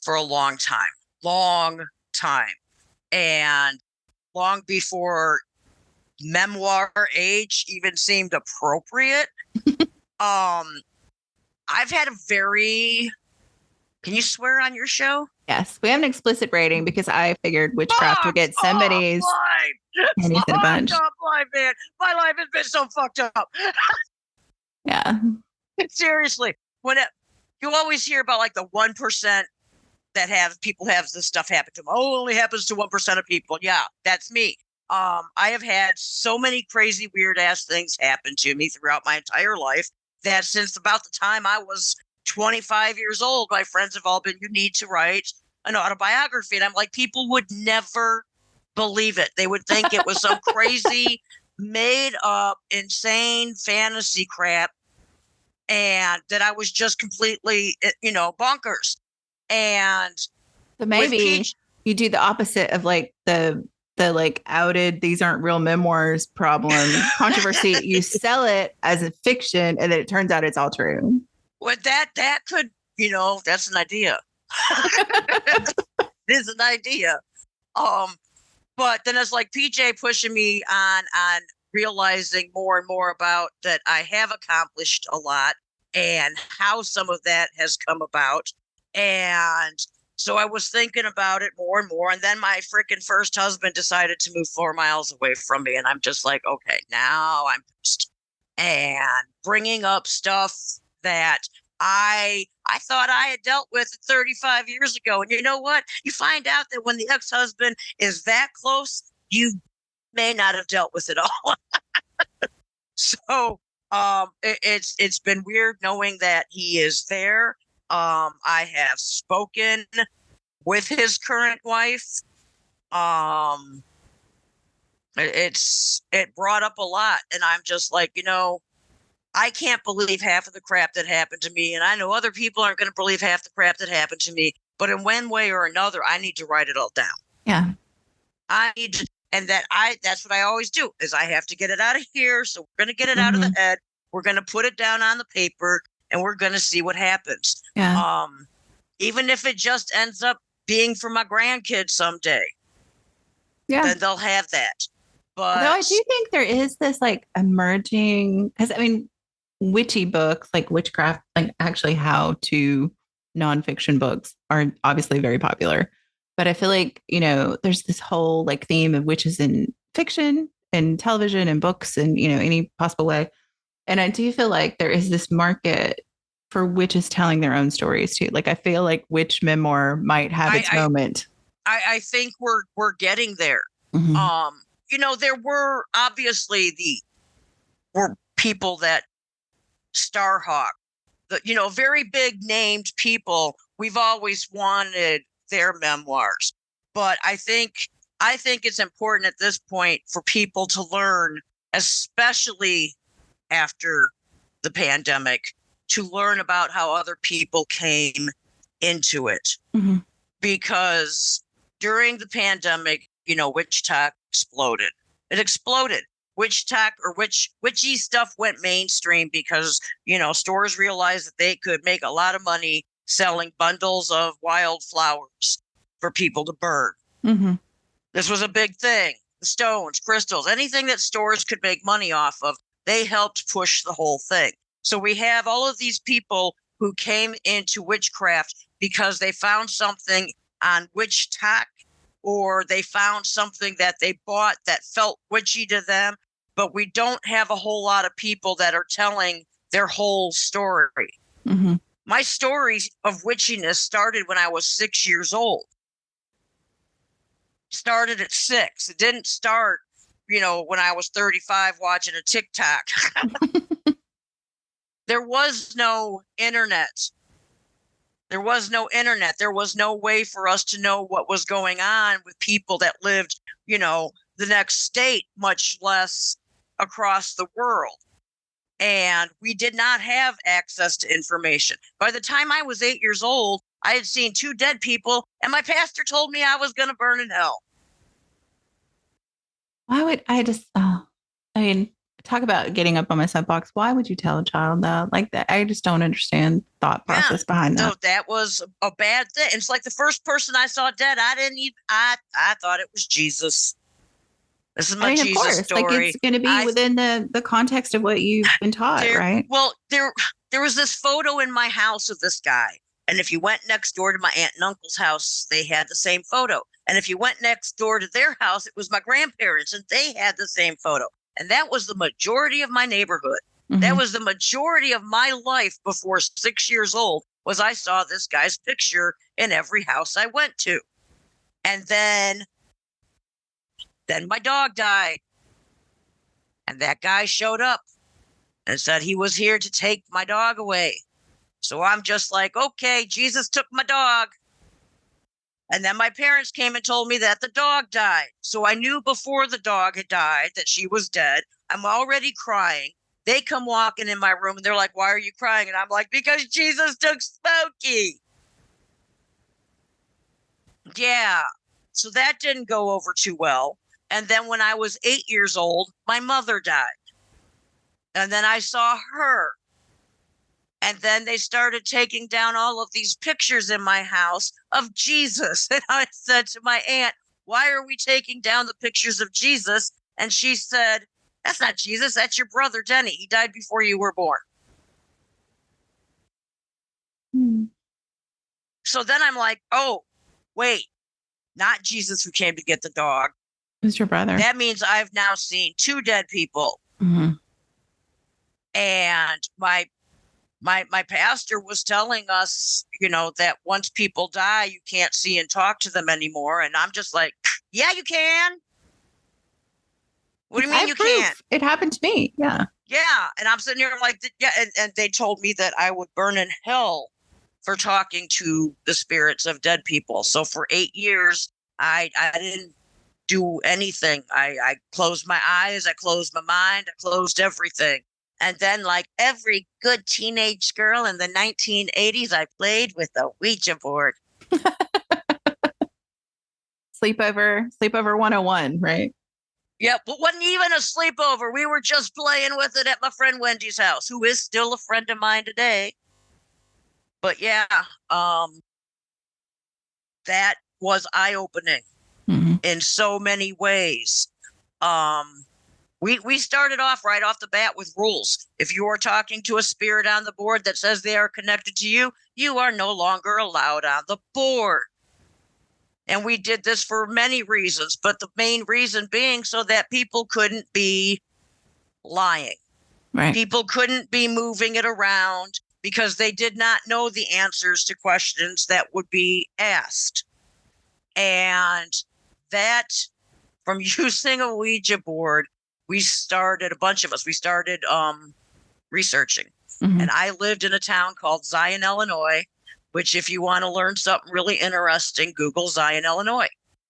for a long time, and long before memoir age even seemed appropriate. I've had a very... Can you swear on your show? Yes, we have an explicit rating because I figured witchcraft would get somebody's. Man. My life has been so fucked up. Yeah. Seriously, you always hear about like the 1% that people have this stuff happen to them. Oh, it only happens to 1% of people. Yeah, that's me. I have had so many crazy, weird ass things happen to me throughout my entire life that since about the time I was 25 years old, my friends have all been, you need to write an autobiography. And I'm like, people would never believe it. They would think it was some crazy, made up, insane fantasy crap. And that I was just completely, bonkers. And so maybe you do the opposite of like the like outed, these aren't real memoirs problem controversy. You sell it as a fiction and then it turns out it's all true. Well, that could, that's an idea. It is an idea. But then it's like PJ pushing me on realizing more and more about that I have accomplished a lot and how some of that has come about. And so I was thinking about it more and more. And then my freaking first husband decided to move 4 miles away from me. And I'm just like, okay, now I'm pissed. And bringing up stuff that I thought I had dealt with 35 years ago. And you know what? You find out that when the ex-husband is that close, you may not have dealt with it all. So it's been weird knowing that he is there. I have spoken with his current wife. It brought up a lot, and I'm just like, I can't believe half of the crap that happened to me, and I know other people aren't going to believe half the crap that happened to me. But in one way or another, I need to write it all down. Yeah, I need to, and that's what I always do is I have to get it out of here. So we're going to get it out of the head. We're going to put it down on the paper. And we're going to see what happens. Yeah. Even if it just ends up being for my grandkids someday. Yeah. Then they'll have that. But although I do think there is this like emerging, because I mean, witchy books like witchcraft, like actually how to nonfiction books are obviously very popular. But I feel like, there's this whole like theme of witches in fiction and television and books and, any possible way. And I do feel like there is this market for witches telling their own stories too. Like I feel like witch memoir might have its moment. I think we're getting there. Mm-hmm. There were obviously were people that Starhawk, very big named people. We've always wanted their memoirs, but I think it's important at this point for people to learn, especially after the pandemic, to learn about how other people came into it. Mm-hmm. Because during the pandemic, witch talk exploded. It exploded. Witch talk or witchy stuff went mainstream because, stores realized that they could make a lot of money selling bundles of wildflowers for people to burn. Mm-hmm. This was a big thing. The stones, crystals, anything that stores could make money off of, they helped push the whole thing. So we have all of these people who came into witchcraft because they found something on witch talk, or they found something that they bought that felt witchy to them. But we don't have a whole lot of people that are telling their whole story. Mm-hmm. My story of witchiness started when I was 6 years old. Started at 6. It didn't start, when I was 35 watching a TikTok. There was no internet. There was no way for us to know what was going on with people that lived, the next state, much less across the world. And we did not have access to information. By the time I was 8 years old, I had seen 2 dead people, and my pastor told me I was going to burn in hell. Why would I just, talk about getting up on my soapbox. Why would you tell a child that like that? I just don't understand thought process behind that. So that was a bad thing. It's like the first person I saw dead, I thought it was Jesus. This is my Jesus of course, story. Like it's going to be within the context of what you've been taught, right? Well, there was this photo in my house of this guy. And if you went next door to my aunt and uncle's house, they had the same photo. And if you went next door to their house, it was my grandparents, and they had the same photo. And that was the majority of my neighborhood. Mm-hmm. That was the majority of my life before 6 years old, was I saw this guy's picture in every house I went to. And then my dog died. And that guy showed up and said he was here to take my dog away. So I'm just like, okay, Jesus took my dog. And then my parents came and told me that the dog died. So I knew before the dog had died that she was dead. I'm already crying. They come walking in my room and they're like, why are you crying? And I'm like, because Jesus took Smokey. Yeah. So that didn't go over too well. And then when I was 8 years old, my mother died. And then I saw her. And then they started taking down all of these pictures in my house of Jesus. And I said to my aunt, why are we taking down the pictures of Jesus? And she said, that's not Jesus. That's your brother, Denny. He died before you were born. So then I'm like, oh, wait, not Jesus who came to get the dog. Who's your brother? That means I've now seen 2 dead people. Mm-hmm. And my pastor was telling us, that once people die, you can't see and talk to them anymore. And I'm just like, yeah, you can. What do you mean you can't? It happened to me. Yeah. Yeah. And I'm sitting here like, yeah. And they told me that I would burn in hell for talking to the spirits of dead people. So for 8 years, I didn't do anything. I closed my eyes. I closed my mind. I closed everything. And then, like every good teenage girl in the 1980s, I played with a Ouija board. Sleepover 101, right? Yeah, but wasn't even a sleepover. We were just playing with it at my friend Wendy's house, who is still a friend of mine today. But yeah, that was eye-opening in so many ways. We started off right off the bat with rules. If you are talking to a spirit on the board that says they are connected to you, you are no longer allowed on the board. And we did this for many reasons, but the main reason being so that people couldn't be lying. Right. People couldn't be moving it around because they did not know the answers to questions that would be asked. And that, from using a Ouija board, a bunch of us, we started researching. Mm-hmm. And I lived in a town called Zion, Illinois, which if you want to learn something really interesting, Google Zion, Illinois.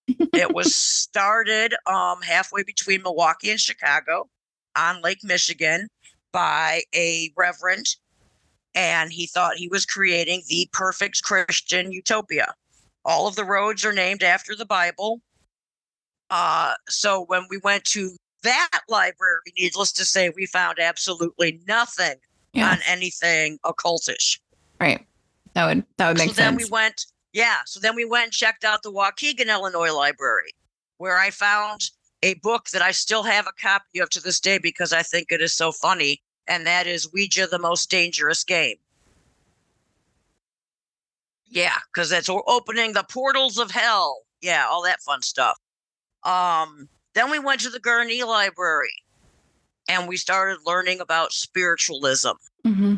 It was started halfway between Milwaukee and Chicago on Lake Michigan by a reverend, and he thought he was creating the perfect Christian utopia. All of the roads are named after the Bible. So when we went to that library, needless to say, we found absolutely nothing on anything occultish. Right. That would make sense. So then we went and checked out the Waukegan, Illinois library, where I found a book that I still have a copy of to this day because I think it is so funny, and that is Ouija, the Most Dangerous Game. Yeah, because that's opening the portals of hell. Yeah, all that fun stuff. Then we went to the Gurnee Library, and we started learning about spiritualism. Mm-hmm.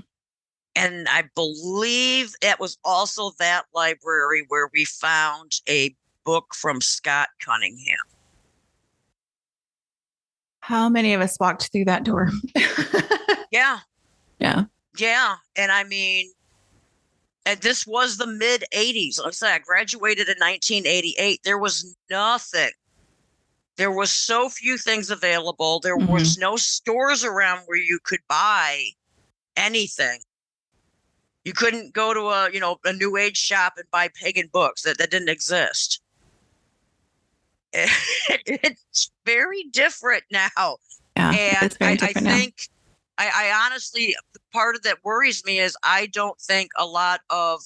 And I believe it was also that library where we found a book from Scott Cunningham. How many of us walked through that door? Yeah. Yeah. Yeah. And I mean, and this was the mid 80s. Like I said, I graduated in 1988. There was nothing. There was so few things available. There was no stores around where you could buy anything. You couldn't go to a new age shop and buy pagan books. That didn't exist. It's very different now. Yeah, and it's very different I think I honestly, part of that worries me is I don't think a lot of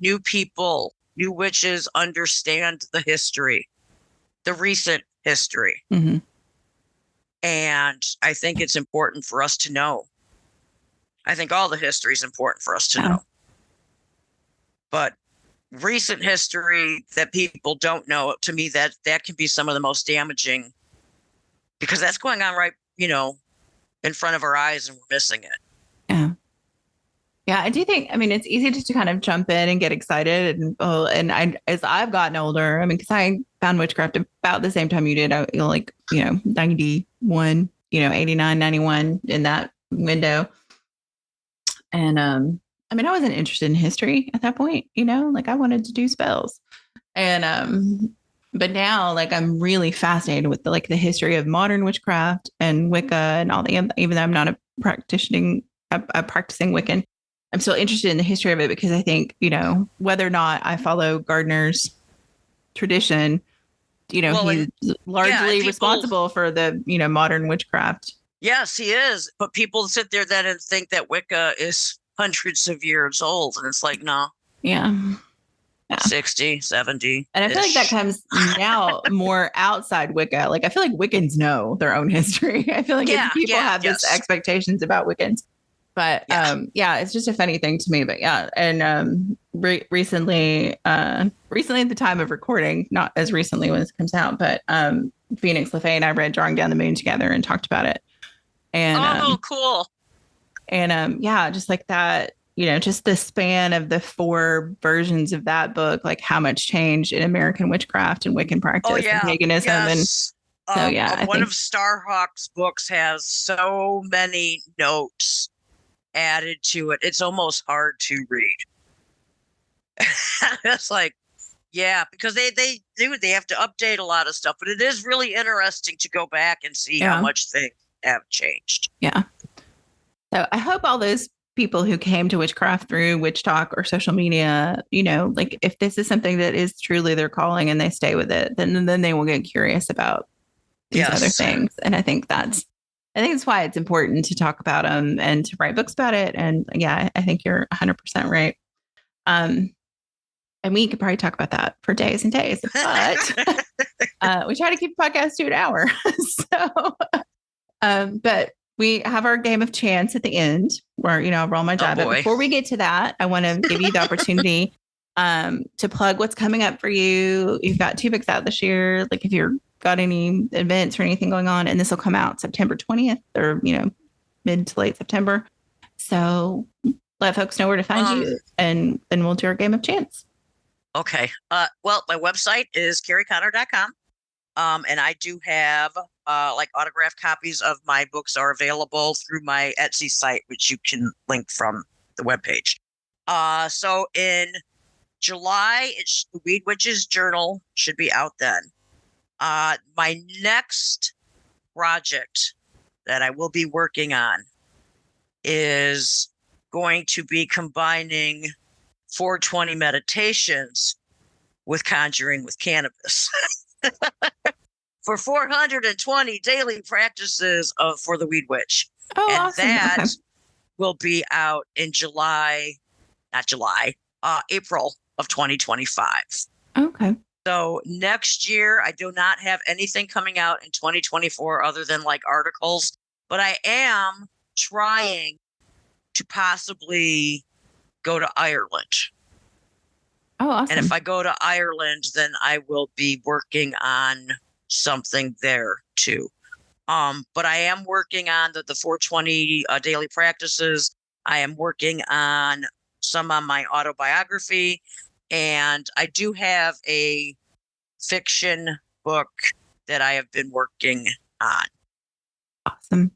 new people, new witches understand the history, the recent history. Mm-hmm. And I think it's important for us to know. I think all the history is important for us to know. But recent history that people don't know, to me, that can be some of the most damaging, because that's going on right, in front of our eyes, and we're missing it. Yeah. Yeah, I do think, it's easy just to kind of jump in and get excited. As I've gotten older, because I found witchcraft about the same time you did, 91, 89, 91, in that window. And, I wasn't interested in history at that point, I wanted to do spells. And, but now, I'm really fascinated with the history of modern witchcraft and Wicca and all even though I'm not a practicing Wiccan, I'm still interested in the history of it, because I think, whether or not I follow Gardner's tradition, he's largely responsible for the, modern witchcraft. Yes, he is. But people sit there then and think that Wicca is hundreds of years old. And it's like, no. Yeah. 60, 70. And I feel like that comes now more outside Wicca. I feel like Wiccans know their own history. I feel like people have this expectations about Wiccans. But it's just a funny thing to me. But yeah. And recently at the time of recording, not as recently when this comes out, but Phoenix LaFay and I read Drawing Down the Moon together and talked about it. And cool. And just like that, just the span of the 4 versions of that book, how much changed in American witchcraft and Wiccan practice and paganism. Yes. And one of Starhawk's books has so many notes added to it. It's almost hard to read. It's because they have to update a lot of stuff, but it is really interesting to go back and see how much things have changed. Yeah. So I hope all those people who came to witchcraft through Witch Talk or social media, if this is something that is truly their calling and they stay with it, then they will get curious about these other things. And I think that's why it's important to talk about them and to write books about it. And I think you're 100% right. And we could probably talk about that for days and days, but we try to keep the podcast to an hour. But we have our game of chance at the end where, I'll roll my die. But before we get to that, I want to give you the opportunity to plug what's coming up for you. You've got 2 books out this year. If you've got any events or anything going on, and this will come out September 20th or, mid to late September. So let folks know where to find you, and then we'll do our game of chance. Okay. Well, my website is kerriconnor.com. And I do have like autographed copies of my books are available through my Etsy site, which you can link from the webpage. So in July, the Weed Witches Journal should be out then. My next project that I will be working on is going to be combining 420 meditations with conjuring with cannabis. For 420 daily practices for the Weed Witch. Oh, and awesome. that will be out in April of 2025. Okay. So next year, I do not have anything coming out in 2024 other than like articles, but I am trying to possibly go to Ireland. Oh, awesome. And if I go to Ireland, then I will be working on something there too. But I am working on the 420 daily practices. I am working on some on my autobiography, and I do have a fiction book that I have been working on. Awesome.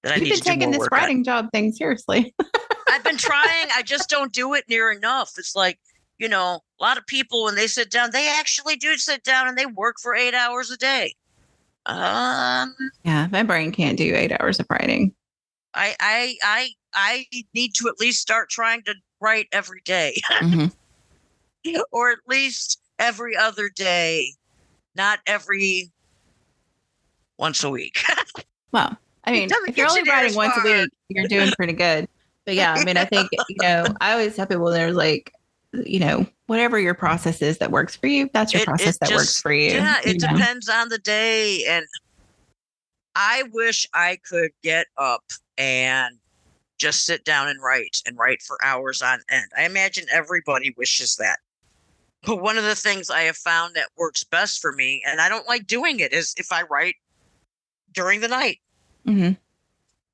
That I You've need been to do taking more this work writing on. job thing seriously. I've been trying. I just don't do it near enough. It's like, you know, a lot of people, when they sit down, they actually do sit down and they work for 8 hours a day. Yeah, my brain can't do 8 hours of writing. I need to at least start trying to write every day. Mm-hmm. Or at least every other day, not every once a week. Well, I mean, if you're only writing once a week, you're doing pretty good. But yeah, I mean, I think, I always tell people there's like, whatever your process is that works for you, that's your process that works for you. Yeah, it depends on the day. And I wish I could get up and just sit down and write for hours on end. I imagine everybody wishes that. But one of the things I have found that works best for me, and I don't like doing it, is if I write during the night. Mm-hmm.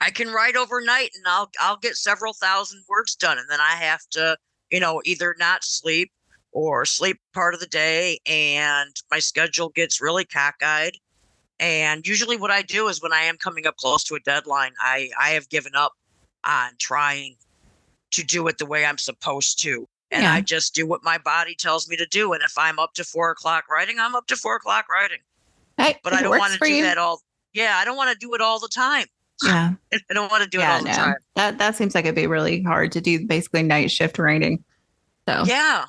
I can write overnight and I'll get several thousand words done. And then I have to, either not sleep or sleep part of the day, and my schedule gets really cockeyed. And usually what I do is when I am coming up close to a deadline, I have given up on trying to do it the way I'm supposed to. And I just do what my body tells me to do. And if I'm up to 4 o'clock writing, I'm up to 4 o'clock writing. But I don't want to do that all. Yeah, I don't want to do it all the time. Yeah. I don't want to do it all the time. That seems like it'd be really hard to do, basically night shift writing. So yeah,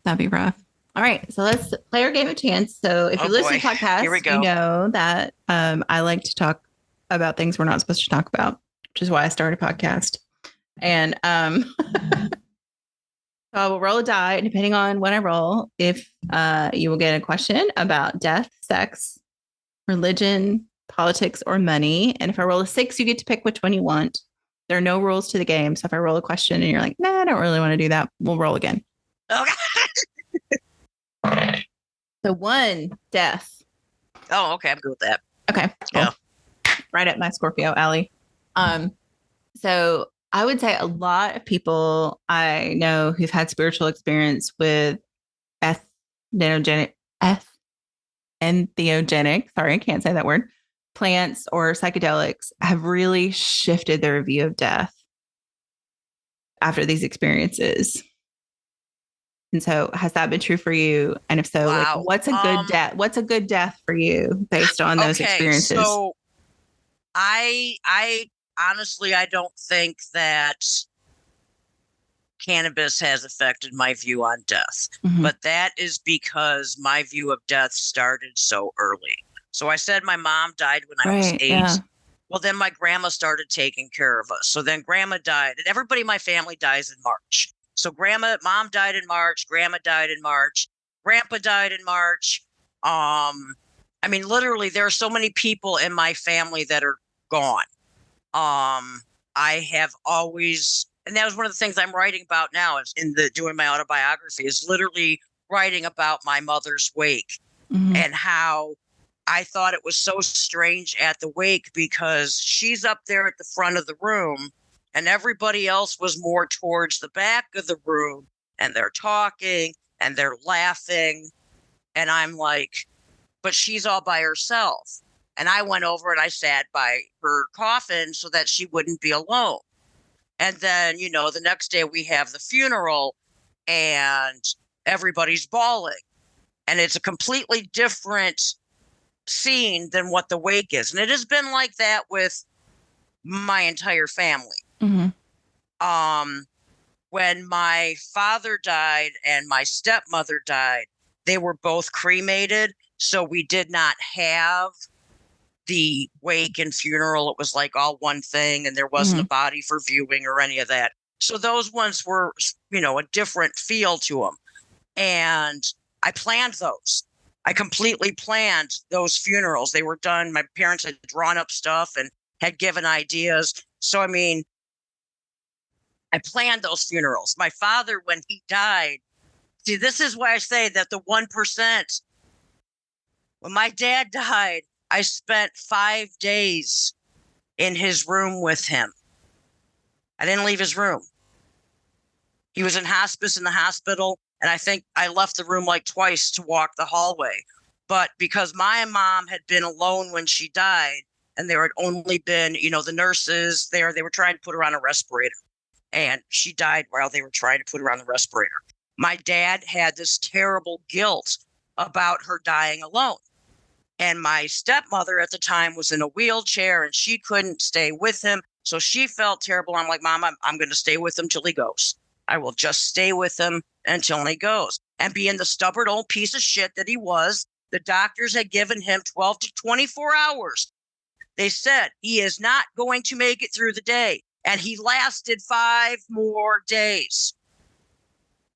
that'd be rough. All right, so let's play our game of chance. So if you listen to podcasts, you know that I like to talk about things we're not supposed to talk about, which is why I started a podcast. And so I will roll a die, and depending on what I roll, if you will get a question about death, sex, religion, politics, or money. And if I roll a 6, you get to pick which one you want. There are no rules to the game. So if I roll a question and you're like, nah, I don't really want to do that, we'll roll again. Okay. So 1, death. Oh, okay. I'm good with that. Okay. Cool. Yeah. Right up my Scorpio alley. So I would say a lot of people I know who've had spiritual experience with entheogenic, sorry, I can't say that word, plants or psychedelics have really shifted their view of death after these experiences. And so has that been true for you? And if so, wow. like, what's a good death? What's a good death for you based on those experiences? So I honestly, I don't think that cannabis has affected my view on death, but that is because my view of death started so early. So I said my mom died when I was 8. Yeah. Well, then my grandma started taking care of us. So then grandma died, and everybody in my family dies in March. So mom died in March, grandma died in March, grandpa died in March. I mean, literally, there are so many people in my family that are gone. I have always, and that was one of the things I'm writing about now is doing my autobiography, is literally writing about my mother's wake and how I thought it was so strange at the wake because she's up there at the front of the room and everybody else was more towards the back of the room, and they're talking and they're laughing. And I'm like, but she's all by herself. And I went over and I sat by her coffin so that she wouldn't be alone. And then, the next day we have the funeral and everybody's bawling. And it's a completely different scene than what the wake is. And it has been like that with my entire family. Mm-hmm. When my father died and my stepmother died, they were both cremated. So we did not have the wake and funeral. It was like all one thing, and there wasn't a body for viewing or any of that. So those ones were, a different feel to them. And I planned those. I completely planned those funerals. They were done. My parents had drawn up stuff and had given ideas. So, I planned those funerals. My father, when he died, see, this is why I say that the 1%, when my dad died, I spent 5 days in his room with him. I didn't leave his room. He was in hospice in the hospital, and I think I left the room like twice to walk the hallway. But because my mom had been alone when she died, and there had only been, the nurses there, they were trying to put her on a respirator. And she died while they were trying to put her on the respirator. My dad had this terrible guilt about her dying alone. And my stepmother at the time was in a wheelchair and she couldn't stay with him. So she felt terrible. I'm like, Mom, I'm going to stay with him till he goes. I will just stay with him until he goes. And being the stubborn old piece of shit that he was, the doctors had given him 12 to 24 hours. They said he is not going to make it through the day. And he lasted 5 more days.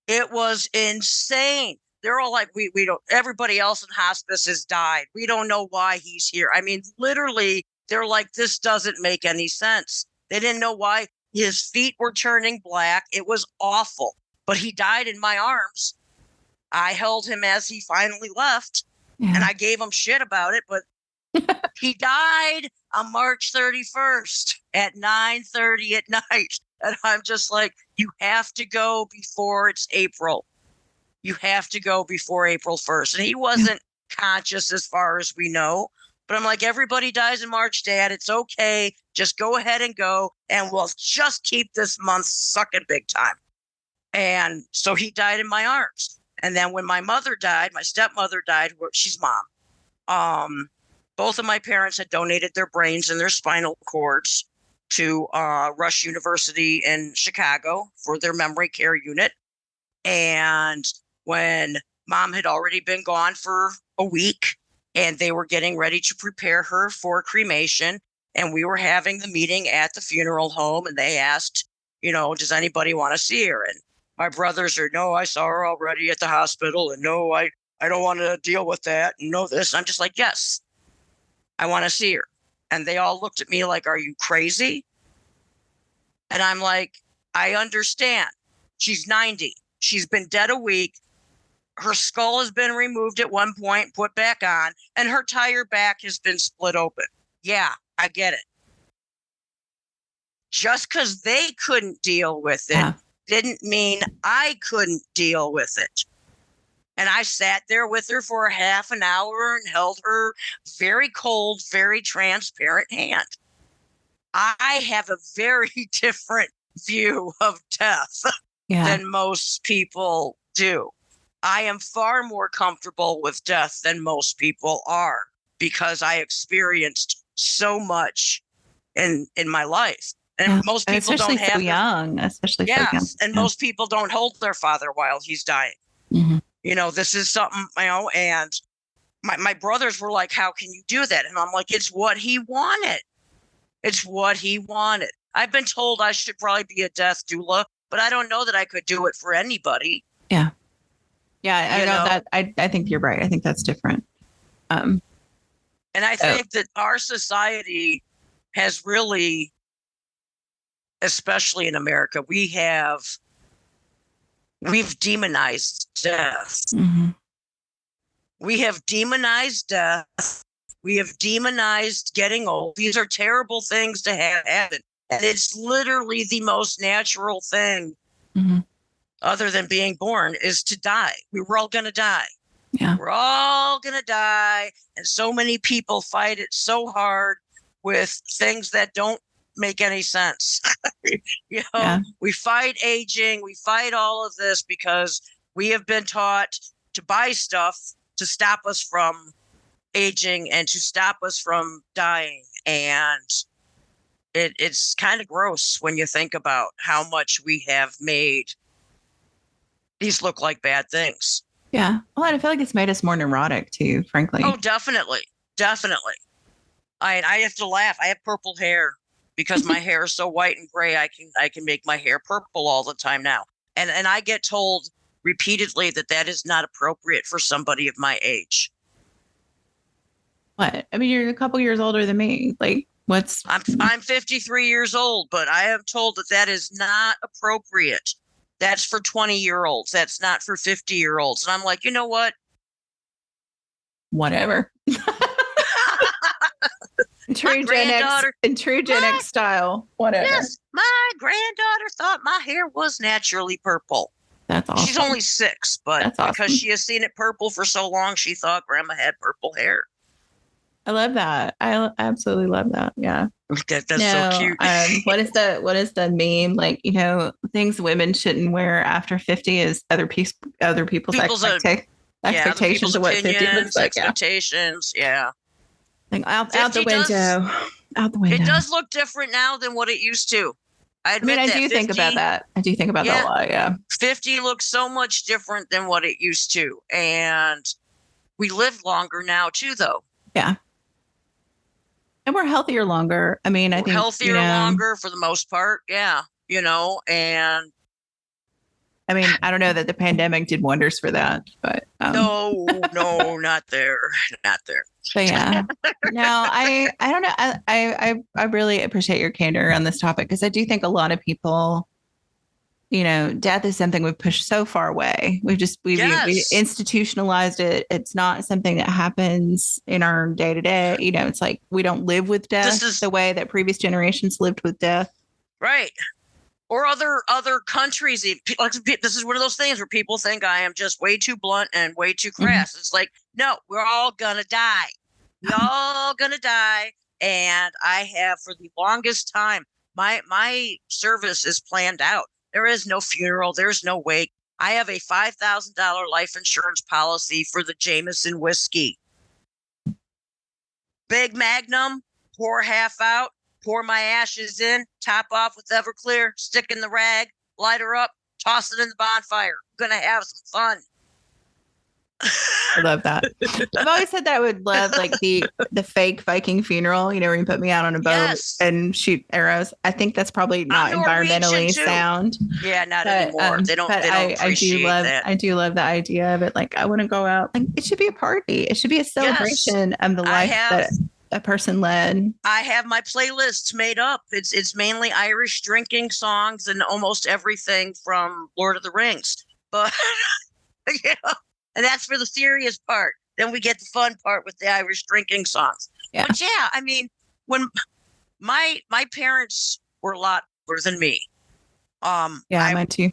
It was insane. They're all like, we don't, everybody else in hospice has died. We don't know why he's here. Literally, they're like, this doesn't make any sense. They didn't know why his feet were turning black. It was awful. But he died in my arms. I held him as he finally left. Yeah. And I gave him shit about it, but he died on March 31st at 9:30 at night. And I'm just like, you have to go before it's April. You have to go before April 1st. And he wasn't conscious as far as we know. But I'm like, everybody dies in March, Dad. It's okay. Just go ahead and go. And we'll just keep this month sucking big time. And so he died in my arms. And then when my mother died, my stepmother died, she's mom. Both of my parents had donated their brains and their spinal cords to Rush University in Chicago for their memory care unit. And when Mom had already been gone for a week and they were getting ready to prepare her for cremation, and we were having the meeting at the funeral home, and they asked, does anybody want to see her? And my brothers are, no, I saw her already at the hospital, and no, I don't want to deal with that, and no this. And I'm just like, yes, I want to see her. And they all looked at me like, are you crazy? And I'm like, I understand. She's 90. She's been dead a week. Her skull has been removed at one point, put back on, and her entire back has been split open. Yeah, I get it. Just because they couldn't deal with it didn't mean I couldn't deal with it. And I sat there with her for a half an hour and held her very cold, very transparent hand. I have a very different view of death than most people do. I am far more comfortable with death than most people are because I experienced so much in my life. And most people don't have so young, especially so young. And most people don't hold their father while he's dying. Mm-hmm. This is something, and my brothers were like, how can you do that? And I'm like, it's what he wanted. It's what he wanted. I've been told I should probably be a death doula, but I don't know that I could do it for anybody. Yeah. Yeah, I know that. I think you're right. I think that's different. And I think that our society has really, especially in America, we've demonized death. Mm-hmm. We have demonized death. We have demonized getting old. These are terrible things to have happen. And it's literally the most natural thing other than being born is to die. We were all going to die. Yeah. We're all going to die. And so many people fight it so hard with things that don't make any sense. We fight aging. We fight all of this because we have been taught to buy stuff to stop us from aging and to stop us from dying. And it's kind of gross when you think about how much we have made these look like bad things. Yeah. Well, and I feel like it's made us more neurotic too, frankly. Oh, definitely. Definitely. I have to laugh. I have purple hair because my hair is so white and gray. I can make my hair purple all the time now. And I get told repeatedly that is not appropriate for somebody of my age. What? I mean, you're a couple years older than me. Like, what's... I'm 53 years old, but I am told that is not appropriate. That's for 20-year-olds. That's not for 50-year-olds. And I'm like, you know what? Whatever. In true Gen X style. Whatever. Yes, my granddaughter thought my hair was naturally purple. That's awesome. She's only 6, but because she has seen it purple for so long, she thought grandma had purple hair. I love that. I absolutely love that. Yeah. That's so cute. What is the meme? Like, things women shouldn't wear after 50 is other people's expectations of what 50 looks like. Expectations. Yeah. Like out the window. Out the window. It does look different now than what it used to. I do think about that. I do think about that a lot. Yeah. 50 looks so much different than what it used to. And we live longer now too, though. Yeah. And we're healthier longer. I mean, I think healthier longer for the most part. Yeah. And I mean, I don't know that the pandemic did wonders for that, but no, not there. Not there. But yeah, no, I don't know. I really appreciate your candor on this topic because I do think a lot of people, death is something we've pushed so far away. We institutionalized it. It's not something that happens in our day to day. It's like we don't live with death the way that previous generations lived with death. Right. Or other countries. This is one of those things where people think I am just way too blunt and way too crass. It's like, no, we're all gonna die. We're all gonna die. And I have for the longest time, my service is planned out. There is no funeral. There's no wake. I have a $5,000 life insurance policy for the Jameson whiskey. Big Magnum, pour half out. Pour my ashes in, top off with Everclear, stick in the rag, light her up, toss it in the bonfire. I'm going to have some fun. I love that. I've always said that I would love like the fake Viking funeral, where you put me out on a boat and shoot arrows. I think that's probably not environmentally sound. Yeah, not anymore. They don't appreciate that. I do love the idea of it. Like, I want to go out. Like, it should be a party. It should be a celebration of the life that a person led. I have my playlists made up. It's mainly Irish drinking songs and almost everything from Lord of the Rings. But and that's for the serious part. Then we get the fun part with the Irish drinking songs. Yeah. But yeah, I mean, when my parents were a lot older than me. Mine too.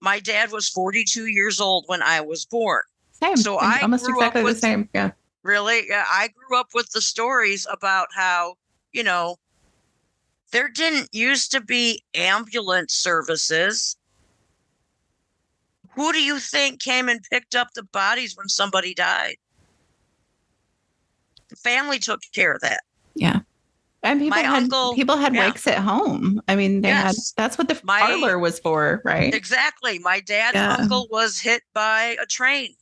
My dad was 42 years old when I was born. Same. So I almost exactly the same. Yeah. Really? Yeah, I grew up with the stories about how, there didn't used to be ambulance services. Who do you think came and picked up the bodies when somebody died? The family took care of that. Yeah. And people had wakes at home. I mean, that's what the parlor was for, right? Exactly. My dad's uncle was hit by a train.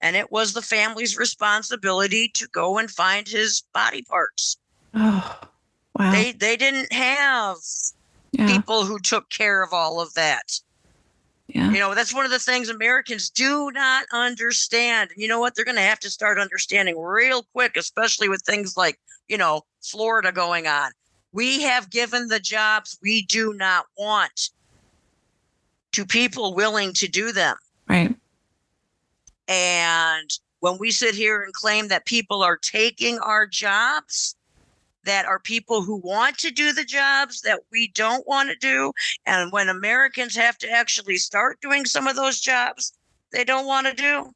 And it was the family's responsibility to go and find his body parts. Oh, wow. They didn't have people who took care of all of that. Yeah. That's one of the things Americans do not understand. And you know what? They're going to have to start understanding real quick, especially with things like, Florida going on. We have given the jobs we do not want to people willing to do them. Right. And when we sit here and claim that people are taking our jobs, that are people who want to do the jobs that we don't want to do. And when Americans have to actually start doing some of those jobs they don't want to do.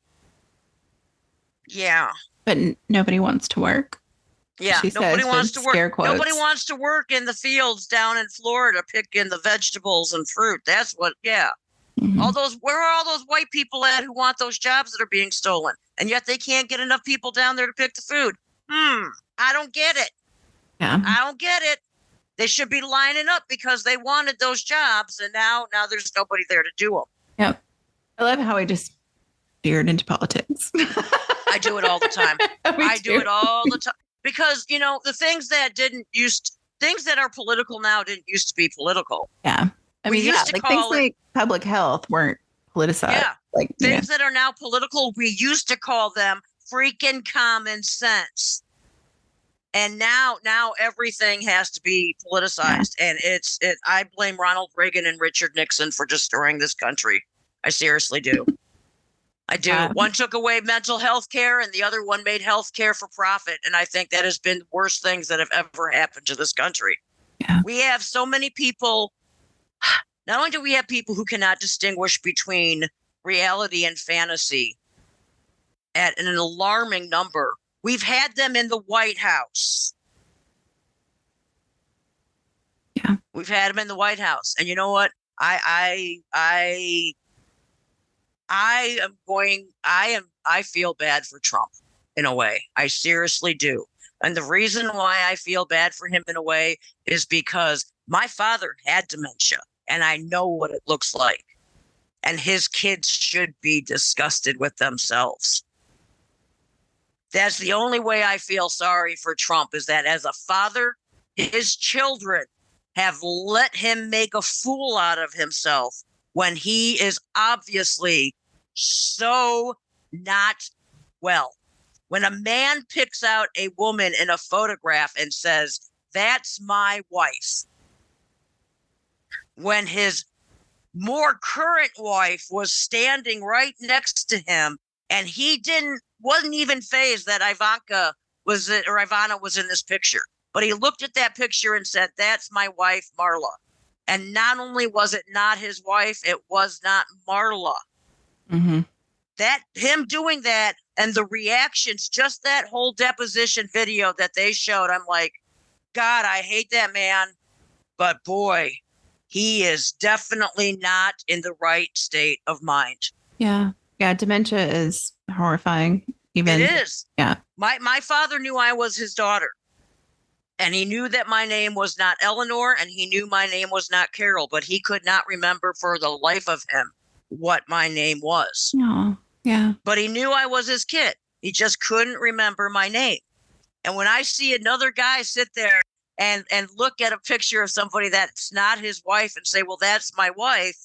Yeah. But nobody wants to work. Yeah, She nobody says wants with to work. scare quotes. Nobody wants to work in the fields down in Florida picking the vegetables and fruit. That's what, yeah. Mhm. Where are all those white people at who want those jobs that are being stolen? And yet they can't get enough people down there to pick the food. I don't get it. Yeah. I don't get it. They should be lining up because they wanted those jobs, and now there's nobody there to do them. Yep. I love how I just veered into politics. I do it all the time. I do it all the time because, you know, the things that things that are political now didn't used to be political. Yeah. I mean, yeah, like things like public health weren't politicized. Yeah. Like things that are now political, we used to call them freaking common sense. And now everything has to be politicized. Yeah. And I blame Ronald Reagan and Richard Nixon for destroying this country. I seriously do. I do. One took away mental health care and the other one made health care for profit. And I think that has been the worst things that have ever happened to this country. Yeah. We have so many people. Not only do we have people who cannot distinguish between reality and fantasy at an alarming number, we've had them in the White House. Yeah. We've had them in the White House. And you know what? I feel bad for Trump in a way. I seriously do. And the reason why I feel bad for him in a way is because my father had dementia and I know what it looks like. And his kids should be disgusted with themselves. That's the only way I feel sorry for Trump, is that as a father, his children have let him make a fool out of himself when he is obviously so not well. When a man picks out a woman in a photograph and says, "That's my wife," when his more current wife was standing right next to him and he wasn't even fazed that Ivana was in this picture. But he looked at that picture and said, "That's my wife, Marla." And not only was it not his wife, it was not Marla. Mm-hmm. That him doing that and the reactions, just that whole deposition video that they showed, I'm like, God, I hate that man. But boy, he is definitely not in the right state of mind. Yeah. Yeah. Dementia is horrifying. Even it is. Yeah. My father knew I was his daughter. And he knew that my name was not Eleanor, and he knew my name was not Carol, but he could not remember for the life of him what my name was. Oh, yeah. But he knew I was his kid. He just couldn't remember my name. And when I see another guy sit there and look at a picture of somebody that's not his wife and say, "Well, that's my wife,"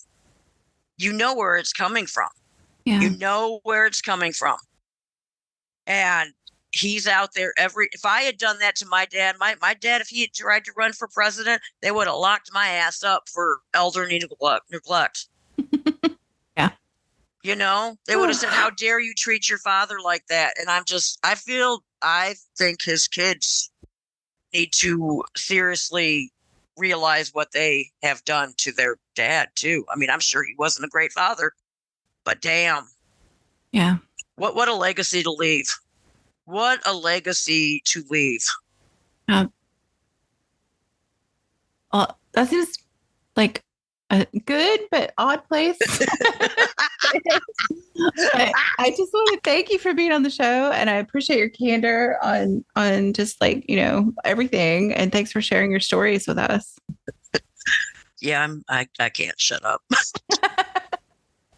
you know where it's coming from. Yeah. You know where it's coming from. And he's out there if I had done that to my dad, my dad, if he had tried to run for president, they would have locked my ass up for elderly neglect. Yeah. You know, they would have said, "How dare you treat your father like that?" And I think his kids need to seriously realize what they have done to their dad too. I mean, I'm sure he wasn't a great father, but damn. Yeah. What a legacy to leave. What a legacy to leave. Well, that's just like a good but odd place. But I just want to thank you for being on the show, and I appreciate your candor on just like, you know, everything. And thanks for sharing your stories with us. Yeah, I can't shut up.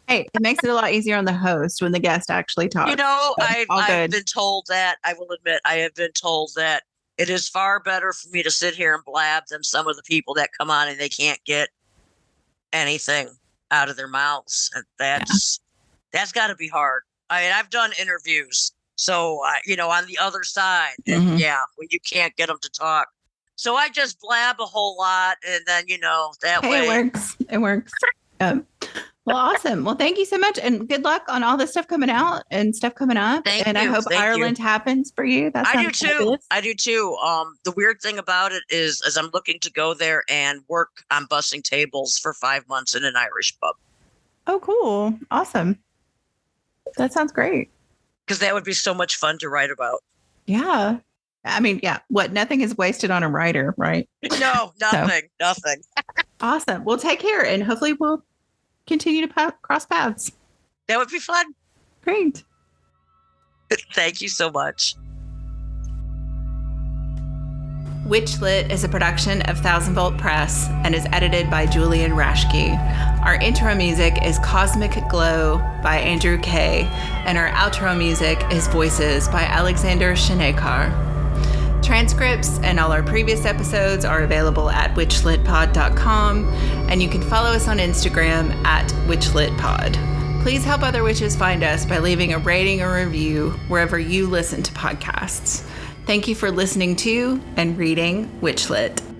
Hey, it makes it a lot easier on the host when the guest actually talks. You know, So, I've been told that, I will admit, I have been told that it is far better for me to sit here and blab than some of the people that come on and they can't get anything out of their mouths. And that's got to be hard. I mean, I've done interviews, so, you know, on the other side, and when you can't get them to talk. So I just blab a whole lot, and then, you know, that way. It works. Well, awesome. Well, thank you so much. And good luck on all this stuff coming out and stuff coming up. Thank and you. I hope Thank Ireland happens for you. That I do sounds too. fabulous. I do too. The weird thing about it is I'm looking to go there and work on bussing tables for 5 months in an Irish pub. Oh, cool. Awesome. That sounds great. Because that would be so much fun to write about. Yeah. I mean, yeah. What? Nothing is wasted on a writer, right? No, nothing. Nothing. Awesome. Well, take care. And hopefully we'll continue to cross paths. That would be fun. Great. Thank you so much. WitchLit is a production of Thousand Volt Press and is edited by Julian Rashke. Our intro music is Cosmic Glow by Andrew Kay, and our outro music is Voices by Alexander Shanekar. Transcripts and all our previous episodes are available at witchlitpod.com, and you can follow us on Instagram at witchlitpod. Please help other witches find us by leaving a rating or review wherever you listen to podcasts. Thank you for listening to and reading WitchLit.